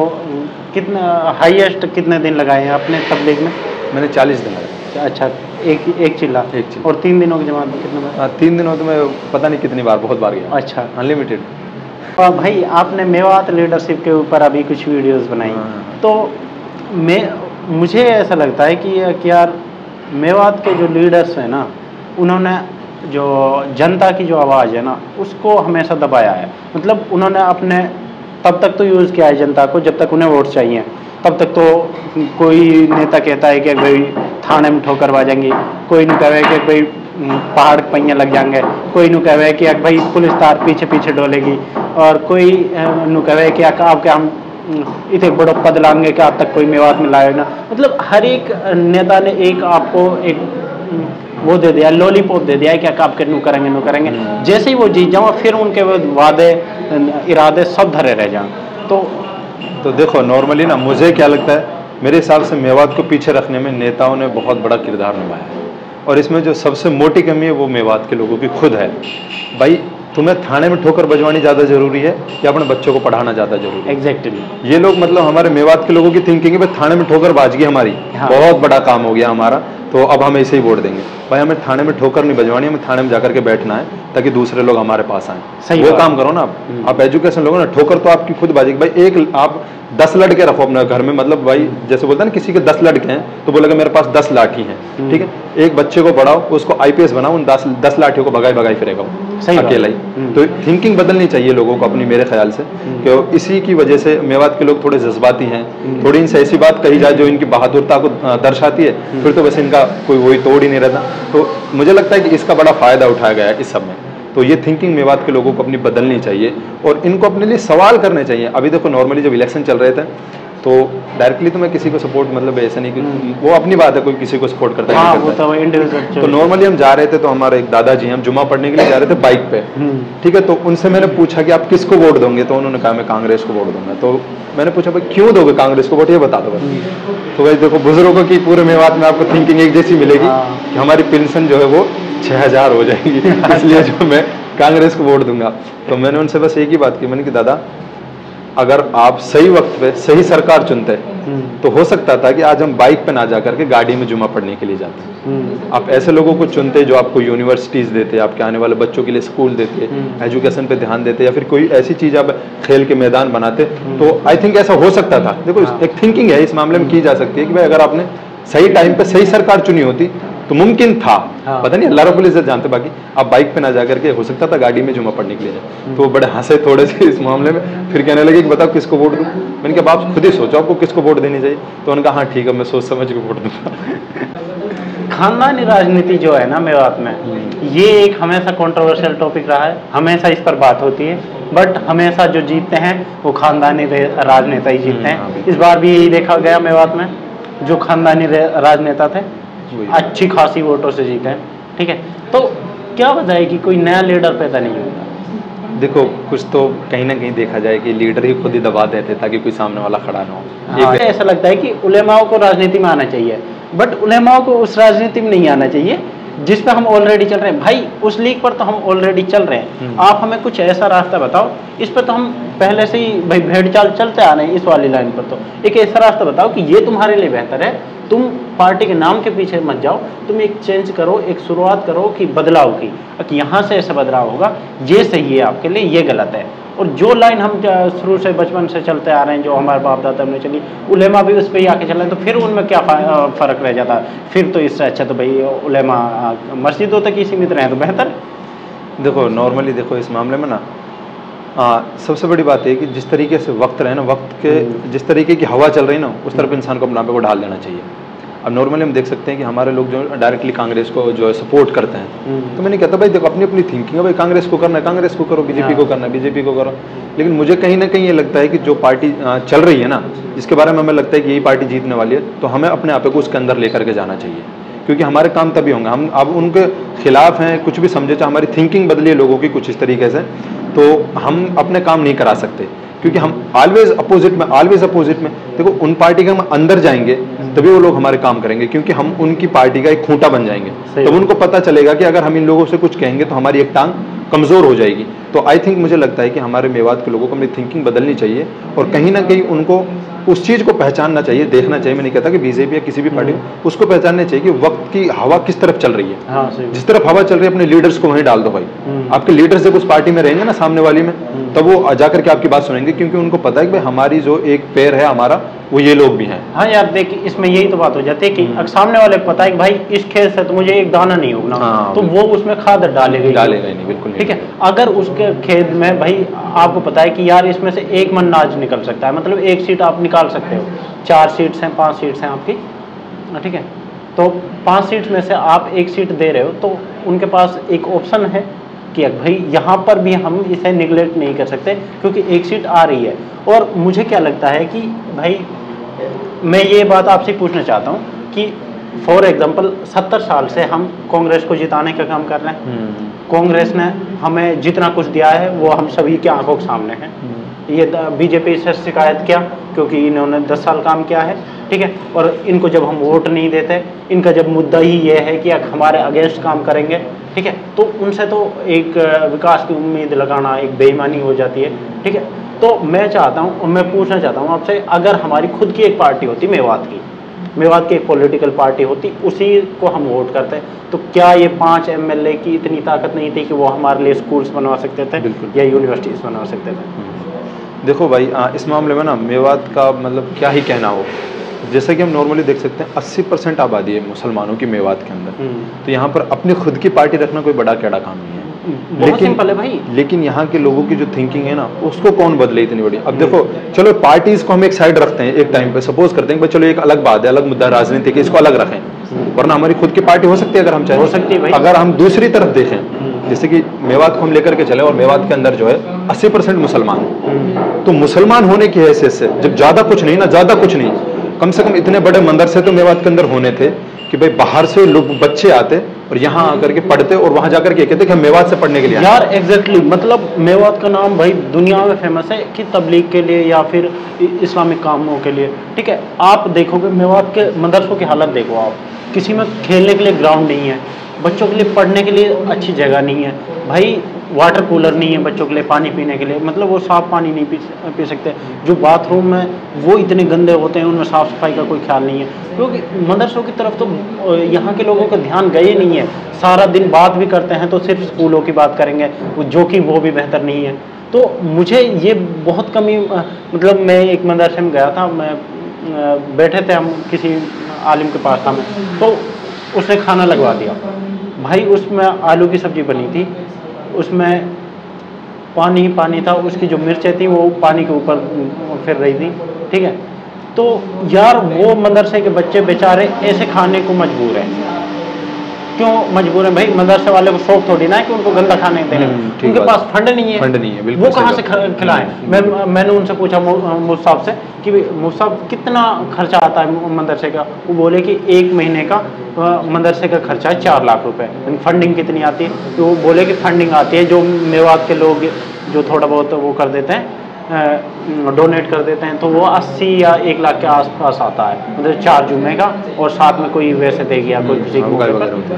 कितना हाईएस्ट कितने दिन लगाए हैं आपने तबलीग में? मैंने 40 दिन लगाए। अच्छा, एक चिल्ला? एक चिल्ला। और 3 दिनों की जमात में कितने बार? 3 दिनों तो मैं पता नहीं कितनी बार, बहुत बार गया। अच्छा, अनलिमिटेड। भाई आपने मेवात लीडरशिप के ऊपर अभी कुछ वीडियोस बनाई, तो मुझे ऐसा लगता है कि यार मेवात के जो लीडर्स हैं ना, उन्होंने जो जनता की जो आवाज़ है ना उसको हमेशा दबाया है। मतलब उन्होंने अपने तब तक तो यूज़ किया है जनता को जब तक उन्हें वोट चाहिए, तब तक तो कोई नेता कहता है कि भाई थाने में ठोकर बाजेंगी, कोई नहीं कहे कि भाई पहाड़ पहिया लग जाएंगे, कोई नहीं कहे कि भाई पुलिस तार पीछे पीछे डोलेगी, और कोई नहीं कहे कि आपके हम इतने बड़ो पद लाएंगे कि आप तक कोई मेवात में लाए ना। मतलब हर एक नेता ने एक आपको एक वो दे दिया, लॉलीपॉप दे दिया है कि आपके नु करेंगे। जैसे ही वो जीत जाओ फिर उनके वादे इरादे सब धरे रह जाएं। तो देखो नॉर्मली ना मुझे क्या लगता है, मेरे हिसाब से मेवात को पीछे रखने में नेताओं ने बहुत बड़ा किरदार निभाया है, और इसमें जो सबसे मोटी कमी है वो मेवात के लोगों की खुद है। भाई तुम्हें थाने में ठोकर बजवानी ज़्यादा जरूरी है या अपने बच्चों को पढ़ाना ज़्यादा जरूरी है? एग्जैक्टली। ये लोग मतलब हमारे मेवात के लोगों की थिंकिंग है भाई थाने में ठोकर बाज गई हमारी, बहुत बड़ा काम हो गया हमारा, तो अब हम ऐसे ही वोट देंगे। भाई हमें थाने में ठोकर नहीं बजवानी, हमें थाने में जाकर के बैठना है ताकि दूसरे लोग हमारे पास आए। वो काम करो ना आप एजुकेशन लोगो ना, ठोकर तो आपकी खुद बाजेगी। भाई एक आप 10 लड़के रखो अपने घर में, मतलब भाई जैसे बोलते हैं ना किसी के 10 लड़के हैं तो बोलेगा मेरे पास 10 लाठी हैं, ठीक है, एक बच्चे को पढ़ाओ, उसको IPS बनाओ, उन 10 लाठियों को भगाई फिरेगा अकेला ही। तो थिंकिंग बदलनी चाहिए लोगों को अपनी, मेरे ख्याल से, कि इसी की वजह से मेवात के लोग थोड़े जज्बाती हैं। थोड़ी इनसे ऐसी बात कही जाए जो इनकी बहादुरता को दर्शाती है, फिर तो वैसे इनका कोई वही तोड़ ही नहीं रहता। तो मुझे लगता है कि इसका बड़ा फायदा उठाया गया है इस सब में। तो ये थिंकिंग मेवात के लोगों को अपनी बदलनी चाहिए और इनको अपने लिए सवाल करने चाहिए। अभी देखो नॉर्मली जब इलेक्शन चल रहे थे तो डायरेक्टली तो मैं किसी को सपोर्ट, मतलब ऐसा नहीं कि वो अपनी बात है, कोई किसी को सपोर्ट करता है, नहीं करता। तो नॉर्मली हम जा रहे थे तो हमारे एक दादाजी, हम जुमा पढ़ने के लिए जा रहे थे बाइक पे, ठीक है, तो उनसे मैंने पूछा कि आप किसको वोट दोगे, तो उन्होंने कहा मैं कांग्रेस को वोट दूंगा। तो मैंने पूछा भाई क्यों दोगे कांग्रेस को वोट, ये बता दो बस। तो भाई देखो बुजुर्गों की पूरे मेवात में आपको थिंकिंग एक जैसी मिलेगी कि हमारी पेंशन जो है वो 6000 हो जाएगी, इसलिए जो मैं कांग्रेस को वोट दूंगा। तो मैंने उनसे बस एक ही बात की, मैंने कि दादा अगर आप सही वक्त पे सही सरकार चुनते तो हो सकता था कि आज हम बाइक पे ना जाकर के गाड़ी में जुमा पढ़ने के लिए जाते। आप ऐसे लोगों को चुनते जो आपको यूनिवर्सिटीज देते, आपके आने वाले बच्चों के लिए स्कूल देते, एजुकेशन पे ध्यान देते, या फिर कोई ऐसी चीज आप खेल के मैदान बनाते, तो आई थिंक ऐसा हो सकता था। देखो एक थिंकिंग है इस मामले में की जा सकती है कि भाई अगर आपने सही टाइम पे सही सरकार चुनी होती तो मुमकिन था। हाँ। पता नहीं अल्लाह रब्बुल इज्जत जानते, बाकी आप बाइक पे ना जा करके हो सकता था गाड़ी में जुमा पढ़ने के लिए जाए। तो वो बड़े हंसे थोड़े से इस मामले में, फिर कहने लगे कि बताओ किसको वोट दूं। मैंने कहा आप खुद ही सोचो आपको किसको वोट देनी चाहिए। तो उन्होंने कहा हाँ ठीक है, मैं सोच समझ के वोट दूंगा। खानदानी राजनीति जो है ना मेवात में, ये एक हमेशा कंट्रोवर्शियल टॉपिक रहा है, हमेशा इस पर बात होती है, बट हमेशा जो जीतते हैं वो खानदानी राजनेता ही जीतते हैं। इस बार भी यही देखा गया मेवात में, जो खानदानी राजनेता थे अच्छी खासी वोटों से जीते हैं। ठीक है, तो क्या वजह है कि कोई नया लीडर पैदा नहीं होता? देखो कुछ तो कहीं ना कहीं देखा जाए कि लीडर ही खुद ही दबा देते ताकि कोई सामने वाला खड़ा ना हो। हाँ, ऐसा लगता है कि उलेमाओं को राजनीति में आना चाहिए, बट उलेमाओं को उस राजनीति में नहीं आना चाहिए जिस पे हम ऑलरेडी चल रहे हैं। भाई उस लीग पर तो हम ऑलरेडी चल रहे हैं, आप हमें कुछ ऐसा रास्ता बताओ, इस पर तो हम पहले से ही भाई भेड़ चाल चलते आ रहे हैं, इस वाली लाइन पर तो एक ऐसा रास्ता बताओ कि ये तुम्हारे लिए बेहतर है। तुम पार्टी के नाम के पीछे मत जाओ, तुम एक चेंज करो, एक शुरुआत करो कि बदलाव की, कि यहाँ से ऐसा बदलाव होगा, ये सही है आपके लिए, ये गलत है। और जो लाइन हम शुरू से बचपन से चलते आ रहे हैं, जो हमारे बाप दादा ने चली, उलेमा भी उस पर ही आके चल रहे हैं, तो फिर उनमें क्या फ़र्क रह जाता? फिर तो इससे अच्छा तो भाई उलेमा मस्जिदों तक ही सीमित रहे तो बेहतर। देखो नॉर्मली देखो इस मामले में ना सबसे बड़ी बात है कि जिस तरीके से वक्त रहे ना, वक्त के जिस तरीके की हवा चल रही है ना, उस तरफ इंसान को अपने आप को ढाल देना चाहिए। अब नॉर्मली हम देख सकते हैं कि हमारे लोग जो डायरेक्टली कांग्रेस को जो है सपोर्ट करते हैं, तो मैं नहीं कहता भाई देखो अपनी अपनी थिंकिंग है, भाई कांग्रेस को करना है कांग्रेस को करो, बीजेपी को करना है बीजेपी को करो। लेकिन मुझे कहीं ना कहीं ये लगता है कि जो पार्टी चल रही है ना, जिसके बारे में हमें लगता है कि यही पार्टी जीतने वाली है, तो हमें अपने आप को उसके अंदर लेकर के जाना चाहिए, क्योंकि हमारे काम तभी होंगे। हम अब उनके खिलाफ हैं, कुछ भी समझे, चाहे हमारी थिंकिंग बदली है लोगों की कुछ इस तरीके से, तो हम अपने काम नहीं करा सकते, क्योंकि हम ऑलवेज अपोजिट में देखो उन पार्टी के हम अंदर जाएंगे तभी वो लोग हमारे काम करेंगे, क्योंकि हम उनकी पार्टी का एक खूंटा बन जाएंगे। तब उनको पता चलेगा कि अगर हम इन लोगों से कुछ कहेंगे तो हमारी एक टांग कमजोर हो जाएगी। तो आई थिंक मुझे लगता है कि हमारे मेवात के लोगों को अपनी थिंकिंग बदलनी चाहिए और कहीं ना कहीं उनको उस चीज़ को पहचानना चाहिए, देखना चाहिए। मैं नहीं कहता कि बीजेपी या किसी भी पार्टी, उसको पहचानना चाहिए कि वक्त की हवा किस तरफ चल रही है। हाँ, जिस तरफ हवा चल रही है अपने लीडर्स को वहीं डाल दो भाई। आपके लीडर्स जब उस पार्टी में रहेंगे ना सामने वाली में, तब वो जाकर के आपकी बात सुनेंगे, क्योंकि उनको पता है कि भाई हमारी जो एक पैर है हमारा, वो ये लोग भी हैं। हाँ यार देखिए, इसमें यही तो बात हो जाती है कि सामने वाले को पता है कि भाई इस खेत से तो मुझे एक दाना नहीं होगा, तो वो उसमें खाद डालेगा नहीं, बिल्कुल ठीक है। अगर उसके खेत में भाई आपको पता है कि यार इसमें से एक मन अनाज निकल सकता है, मतलब एक सीट आप निकाल सकते हो, 4 सीट्स हैं 5 सीट्स हैं आपकी, ठीक है, तो 5 सीट्स में से आप एक सीट दे रहे हो, तो उनके पास एक ऑप्शन है कि भाई यहाँ पर भी हम इसे निगलेक्ट नहीं कर सकते क्योंकि एक सीट आ रही है। और मुझे क्या लगता है कि भाई मैं ये बात आपसे पूछना चाहता हूँ कि फॉर एग्जांपल 70 साल से हम कांग्रेस को जिताने का काम कर रहे हैं, कांग्रेस ने हमें जितना कुछ दिया है वो हम सभी के आंखों के सामने है। ये बीजेपी से शिकायत किया क्योंकि इन्होंने 10 साल काम किया है, ठीक है, और इनको जब हम वोट नहीं देते, इनका जब मुद्दा ही ये है कि हमारे अगेंस्ट काम करेंगे, ठीक है, तो उनसे तो एक विकास की उम्मीद लगाना एक बेईमानी हो जाती है, ठीक है। तो मैं चाहता हूँ और मैं पूछना चाहता हूँ आपसे, अगर हमारी खुद की एक पार्टी होती, मेवात की एक पॉलिटिकल पार्टी होती, उसी को हम वोट करते, तो क्या ये 5 MLA की इतनी ताकत नहीं थी कि वो हमारे लिए स्कूल्स बनवा सकते थे या यूनिवर्सिटीज़ बनवा सकते थे? देखो भाई इस मामले में ना मेवात का मतलब क्या ही कहना हो, जैसे कि हम नॉर्मली देख सकते हैं 80% आबादी है मुसलमानों की मेवात के अंदर, तो यहाँ पर अपनी खुद की पार्टी रखना कोई बड़ा कैड़ा काम नहीं है। बहुत सिंपल है भाई। लेकिन यहाँ के लोगों की जो थिंकिंग है ना, उसको कौन बदले इतनी बड़ी। अब देखो चलो पार्टीज को हम एक साइड रखते हैं, एक टाइम पे सपोज करते हैं कि चलो एक अलग बात है, अलग मुद्दा राजनीति के, इसको अलग रखें, वरना हमारी खुद की पार्टी हो सकती है अगर हम चाहें, हो सकती है भाई। अगर हम दूसरी तरफ देखें, जैसे कि मेवात को हम लेकर के चले और मेवात के अंदर जो है 80% मुसलमान, तो मुसलमान होने की हैसियत से जब ज्यादा कुछ नहीं ना, ज्यादा कुछ नहीं, कम से कम इतने बड़े मदरसे तो मेवात के अंदर होने थे कि भाई बाहर से लोग बच्चे आते और यहाँ आकर के पढ़ते और वहां जाकर के कहते कि हम मेवात से पढ़ने के लिए यार एग्जैक्टली मतलब मेवात का नाम भाई दुनिया में फेमस है कि तबलीग के लिए या फिर इस्लामिक कामों के लिए, ठीक है। आप देखोगे मेवात के मदरसों की हालत देखो आप, किसी में खेलने के लिए ग्राउंड नहीं है, बच्चों के लिए पढ़ने के लिए अच्छी जगह नहीं है भाई, वाटर कूलर नहीं है बच्चों के लिए पानी पीने के लिए, मतलब वो साफ पानी नहीं पी सकते, जो बाथरूम में वो इतने गंदे होते हैं, उनमें साफ़ सफाई का कोई ख्याल नहीं है, क्योंकि मदरसों की तरफ तो यहाँ के लोगों का ध्यान गए नहीं है। सारा दिन बात भी करते हैं तो सिर्फ स्कूलों की बात करेंगे, जो कि वो भी बेहतर नहीं है। तो मुझे ये बहुत कमी, मतलब मैं एक मदरसे में गया था, मैं बैठे थे हम किसी आलिम के पास था मैं, तो उसने खाना लगवा दिया भाई, उसमें आलू की सब्जी बनी थी, उसमें पानी ही पानी था, उसकी जो मिर्चें थी वो पानी के ऊपर फिर रही थी, ठीक है। तो यार वो मदरसे के बच्चे बेचारे ऐसे खाने को मजबूर हैं। क्यों मजबूर है भाई? मदरसे वाले को शौक थोड़ी ना है कि उनको गंदा खाने देने, उनके पास फंड नहीं है, बिल्कुल वो कहाँ से खिलाएं। मैंने उनसे पूछा मुफ्ती साहब से कि मुफ्ती साहब कितना खर्चा आता है मदरसे का? वो बोले कि 1 महीने का मदरसे का खर्चा है 4 लाख रुपए। फंडिंग कितनी आती है? तो वो बोले कि फंडिंग आती है जो मेवात के लोग जो थोड़ा बहुत वो कर देते हैं, डोनेट कर देते हैं, तो वो 80 या 1 लाख के आसपास आता है, मतलब 4 जुम्मे का, और साथ में कोई वैसे दे गया कोई किसी को,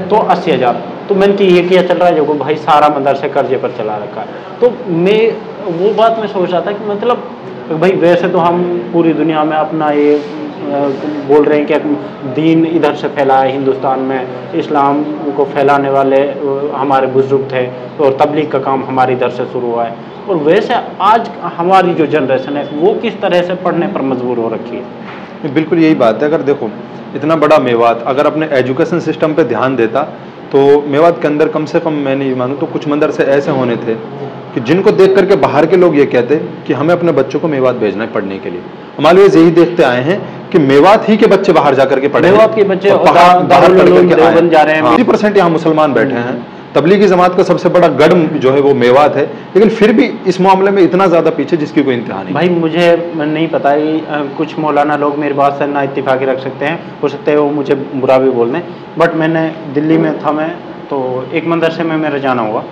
तो 80,000। तो मैंने कि ये क्या चल रहा है जो भाई सारा मदरसे कर्जे पर चला रखा है। तो मैं वो बात में सोच रहा था कि मतलब भाई वैसे तो हम पूरी दुनिया में अपना ये बोल रहे हैं कि दीन इधर से फैला है, हिंदुस्तान में इस्लाम को फैलाने वाले हमारे बुजुर्ग थे, और तबलीग का काम हमारे इधर से शुरू हुआ है। और वैसे आज हमारी जो जनरेशन है वो किस तरह से पढ़ने पर मजबूर हो रखी है। बिल्कुल यही बात है। अगर देखो इतना बड़ा मेवात अगर अपने एजुकेशन सिस्टम पे ध्यान देता तो मेवात के अंदर कम से कम मैं नहीं मानूँ तो कुछ मदरसे ऐसे होने थे कि जिनको देख करके बाहर के लोग ये कहते कि हमें अपने बच्चों को मेवात भेजना है पढ़ने के लिए। हमारे लिए यही देखते आए हैं कि मेवात ही के बच्चे बाहर जाकर के पढ़े, मेवात के बच्चे बाहर जा रहे हैं। 50% यहाँ मुसलमान बैठे हैं। तबलीगी जमात का सबसे बड़ा गढ़ जो है वो मेवात है, लेकिन फिर भी इस मामले में इतना ज़्यादा पीछे जिसकी कोई इंतहा नहीं। भाई मुझे नहीं पता, कुछ मौलाना लोग मेरी बात से ना इत्तेफाकी रख सकते हैं, हो सकते हैं वो मुझे बुरा भी बोल दें, बट मैंने दिल्ली में था मैं, तो एक मदरसे में मेरा जाना हुआ।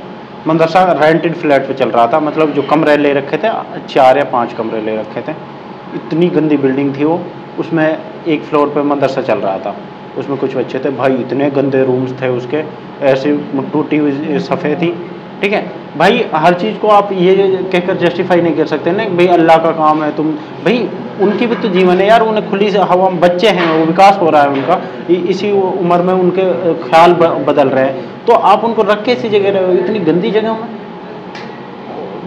मदरसा रेंटेड फ्लैट पे चल रहा था, मतलब जो कमरे ले रखे थे 4 या 5 कमरे ले रखे थे। इतनी गंदी बिल्डिंग थी वो, उसमें एक फ्लोर पे मदरसा चल रहा था, उसमें कुछ बच्चे थे भाई, इतने गंदे रूम्स थे उसके, ऐसी टूटी हुई सफ़ेद थी, ठीक है भाई। हर चीज़ को आप ये कहकर जस्टिफाई नहीं कर सकते ना भाई अल्लाह का काम है, तुम भाई उनकी भी तो जीवन है यार, उन्हें खुली से हवा, बच्चे हैं, वो विकास हो रहा है उनका, इसी उम्र में उनके ख्याल बदल रहे हैं, तो आप उनको रख के इसी जगह रहे हो, इतनी गंदी जगह में।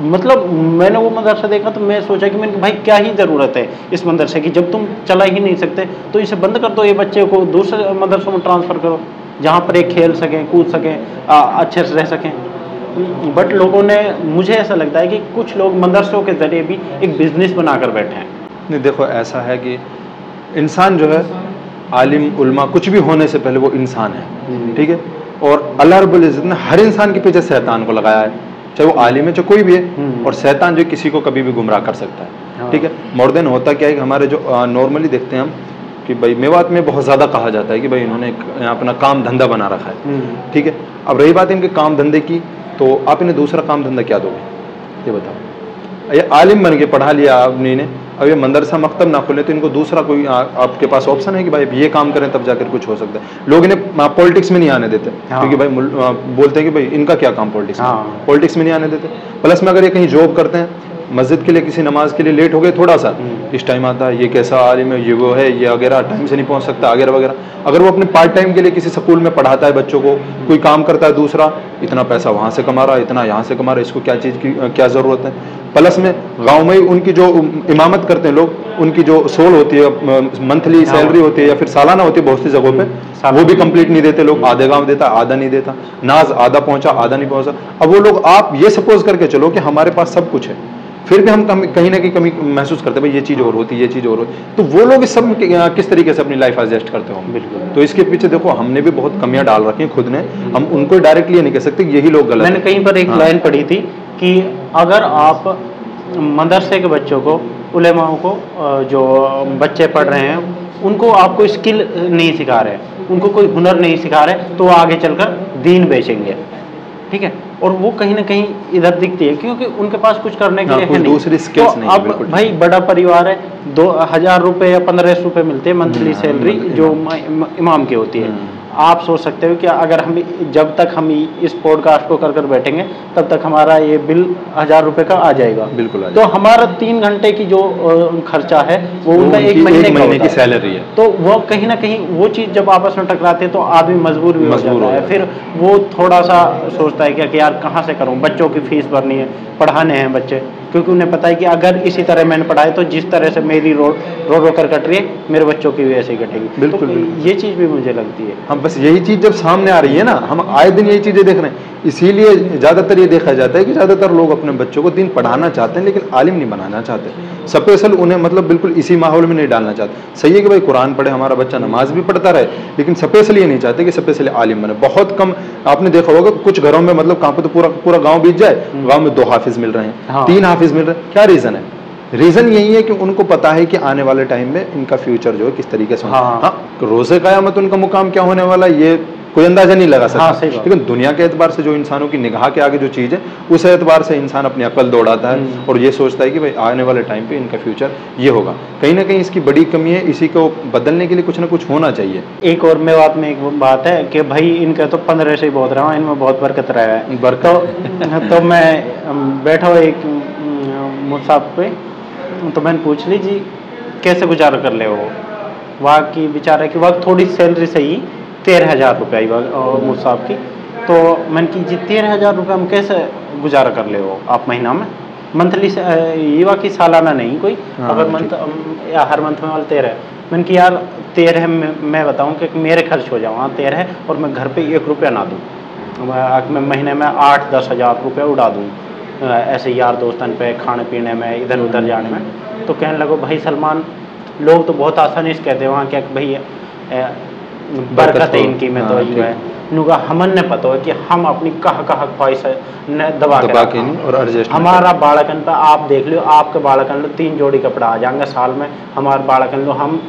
मतलब मैंने वो मदरसा देखा तो मैं सोचा कि मैंने भाई क्या ही ज़रूरत है इस मदरसे की, जब तुम चला ही नहीं सकते तो इसे बंद कर दो, ये बच्चे को दूसरे मदरसों में ट्रांसफ़र करो जहाँ पर एक खेल सकें, कूद सकें, अच्छे से रह सकें। बट लोगों ने, मुझे ऐसा लगता है कि कुछ लोग मदरसों के ज़रिए भी एक बिज़नेस बनाकर बैठे हैं। नहीं देखो ऐसा है कि इंसान जो है आलिम उल्मा कुछ भी होने से पहले वो इंसान है, ठीक है। और अल्लाह रब्बुल इज़्ज़त ने हर इंसान के पीछे शैतान को लगाया है, चाहे वो आलिम है चाहे कोई भी है, और शैतान जो किसी को कभी भी गुमराह कर सकता है, ठीक है। मोर देन होता क्या है कि हमारे जो नॉर्मली देखते हैं हम कि भाई मेवात में बहुत ज़्यादा कहा जाता है कि भाई इन्होंने अपना काम धंधा बना रखा है, ठीक है। अब रही बात इनके काम धंधे की, तो आप इन्हें दूसरा काम धंधा क्या दोगे ये बताओ। ये आलिम बन के पढ़ा लिया आपने इन्हें, अब ये मदरसा मकतब ना खोले तो इनको दूसरा कोई आपके पास ऑप्शन है कि भाई ये काम करें तब जाकर कुछ हो सकता है। लोग इन्हें पॉलिटिक्स में नहीं आने देते, क्योंकि भाई बोलते हैं कि भाई इनका क्या काम पॉलिटिक्स में, पॉलिटिक्स में नहीं आने देते। प्लस में अगर ये कहीं जॉब करते हैं, मस्जिद के लिए किसी नमाज के लिए लेट हो गए थोड़ा सा, इस टाइम आता है ये कैसा आलिम है, ये वो है, ये वगैरह टाइम से नहीं पहुंच सकता वगैरह वगैरह। अगर वो अपने पार्ट टाइम के लिए किसी स्कूल में पढ़ाता है बच्चों को, कोई काम करता है दूसरा, इतना पैसा वहाँ से कमा रहा है, इतना यहाँ से कमा रहा है, इसको क्या चीज़ की क्या ज़रूरत है। प्लस में गांव में उनकी जो इमामत करते हैं लोग, उनकी जो सोल होती है, मंथली सैलरी होती है या फिर सालाना होती है बहुत सी जगहों पे, वो भी कंप्लीट नहीं देते लोग। आधे गांव देता, आधा नहीं देता, नाज आधा पहुंचा आधा नहीं पहुंचा। अब वो लोग, आप ये सपोज करके चलो कि हमारे पास सब कुछ है, फिर भी हम कहीं ना कहीं कमी महसूस करते हैं, भाई ये चीज़ और होती, ये चीज़ और होती, तो वो लोग इस सब किस तरीके से अपनी लाइफ एडजस्ट करते हो। बिल्कुल। तो इसके पीछे देखो हमने भी बहुत कमियां डाल रखी हैं खुद ने, हम उनको डायरेक्टली नहीं कह सकते यही लोग गलत। मैंने कहीं पर एक लाइन पढ़ी थी कि अगर आप मदरसे के बच्चों को, उलेमाओं को, जो बच्चे पढ़ रहे हैं उनको आप कोई स्किल नहीं सिखा रहे, उनको कोई हुनर नहीं सिखा रहे, तो वो आगे चलकर दीन बेचेंगे, ठीक है। और वो कहीं ना कहीं इधर दिखती है क्योंकि उनके पास कुछ करने के लिए है नहीं, दूसरी स्किल्स तो नहीं। अब भाई बड़ा परिवार है, 2000 रुपये या 1500 रुपये मिलते हैं मंथली सैलरी जो इमाम की होती है। आप सोच सकते हो कि अगर हम जब तक हम इस पॉडकास्ट को कर बैठेंगे तब तक हमारा ये बिल 1000 रुपये का आ जाएगा। बिल्कुल। तो हमारा 3 घंटे की जो खर्चा है वो उनका एक महीने की सैलरी है। तो वो कहीं ना कहीं वो चीज़ जब आपस में टकराते हैं तो आदमी मजबूर भी हो जाता है। फिर वो थोड़ा सा सोचता है कि यार कहाँ से करूँ, बच्चों की फीस भरनी है, पढ़ाने हैं बच्चे, क्योंकि उन्हें पता है कि अगर इसी तरह मैंने पढ़ाए तो जिस तरह से मेरी रो कर कट रही है मेरे बच्चों की भी ऐसे ही कटेगी। बिल्कुल, तो ये चीज़ भी मुझे लगती है। हाँ बस यही चीज़ जब सामने आ रही है ना, हम आए दिन यही चीज़ें देख रहे हैं, इसीलिए ज़्यादातर ये देखा जाता है कि ज़्यादातर लोग अपने बच्चों को दीन पढ़ाना चाहते हैं, लेकिन आलिम नहीं बनाना चाहते, स्पेशल उन्हें मतलब बिल्कुल इसी माहौल में नहीं डालना चाहते। सही है कि भाई कुरान पढ़े, हमारा बच्चा नमाज भी पढ़ता रहे, लेकिन स्पेशल ये नहीं चाहते कि स्पेशली आलिम बने। बहुत कम आपने देखा होगा कुछ घरों में मतलब कहाँ पे तो पूरा पूरा गाँव बीत जाए, गाँव में 2 हाफिज मिल रहे हैं, 3 हाफिज मिल रहे हैं। क्या रीज़न है? रीजन यही है कि उनको पता है कि आने वाले टाइम में इनका फ्यूचर जो है किस तरीके से हाँ, रोज़े क़यामत उनका मुकाम क्या होने वाला ये कोई अंदाजा नहीं लगा सकता। लेकिन दुनिया के एतबार से जो इंसानों की निगाह के आगे जो चीज़ है, उस एतबार से इंसान अपनी अकल दौड़ाता है और ये सोचता है कि भाई आने वाले टाइम पे इनका फ्यूचर ये होगा। कहीं ना कहीं इसकी बड़ी कमी है, इसी को बदलने के लिए कुछ ना कुछ होना चाहिए। एक और मेवात में एक बात है कि भाई इनका तो 15 से ही बहुत रहा हूँ, इनमें बहुत बरकत रहा है। तो मैं बैठा हुआ एक मुसाफ पे, तो मैंने पूछ ली जी कैसे गुजारा कर ले वो, वहाँ की बेचारा की वक्त थोड़ी सैलरी सही 13,000 रुपये आई मुसाफ की। तो मैंने की जी 13,000 रुपये में कैसे गुजारा कर ले वो आप महीना में, मंथली से ये वाकई सालाना नहीं कोई, अगर मंथ या हर मंथ में वाला 13 है। मैंने कि यार 13 मैं बताऊँ कि मेरे खर्च हो जाऊँ, 13 है और मैं घर पे 1 रुपया ना दूँ, मैं महीने में 8-10 हज़ार रुपये उड़ा दूँ ऐसे यार दोस्तन पे खाने पीने में इधर उधर जाने में। तो कहने लगो भाई सलमान, लोग तो बहुत आसानी से कहते हैं वहाँ क्या भाई बरकत है इनकी में, तो ये है नुगा हमन ने पता है कि हम अपनी कहाँ ख्वाहिश दबा के और एडजस्ट हमारा बालकन पे आप देख लो, आपके बालकन लो 3 जोड़ी कपड़ा आ जाएंगे साल में, हमारे बालकन लो हम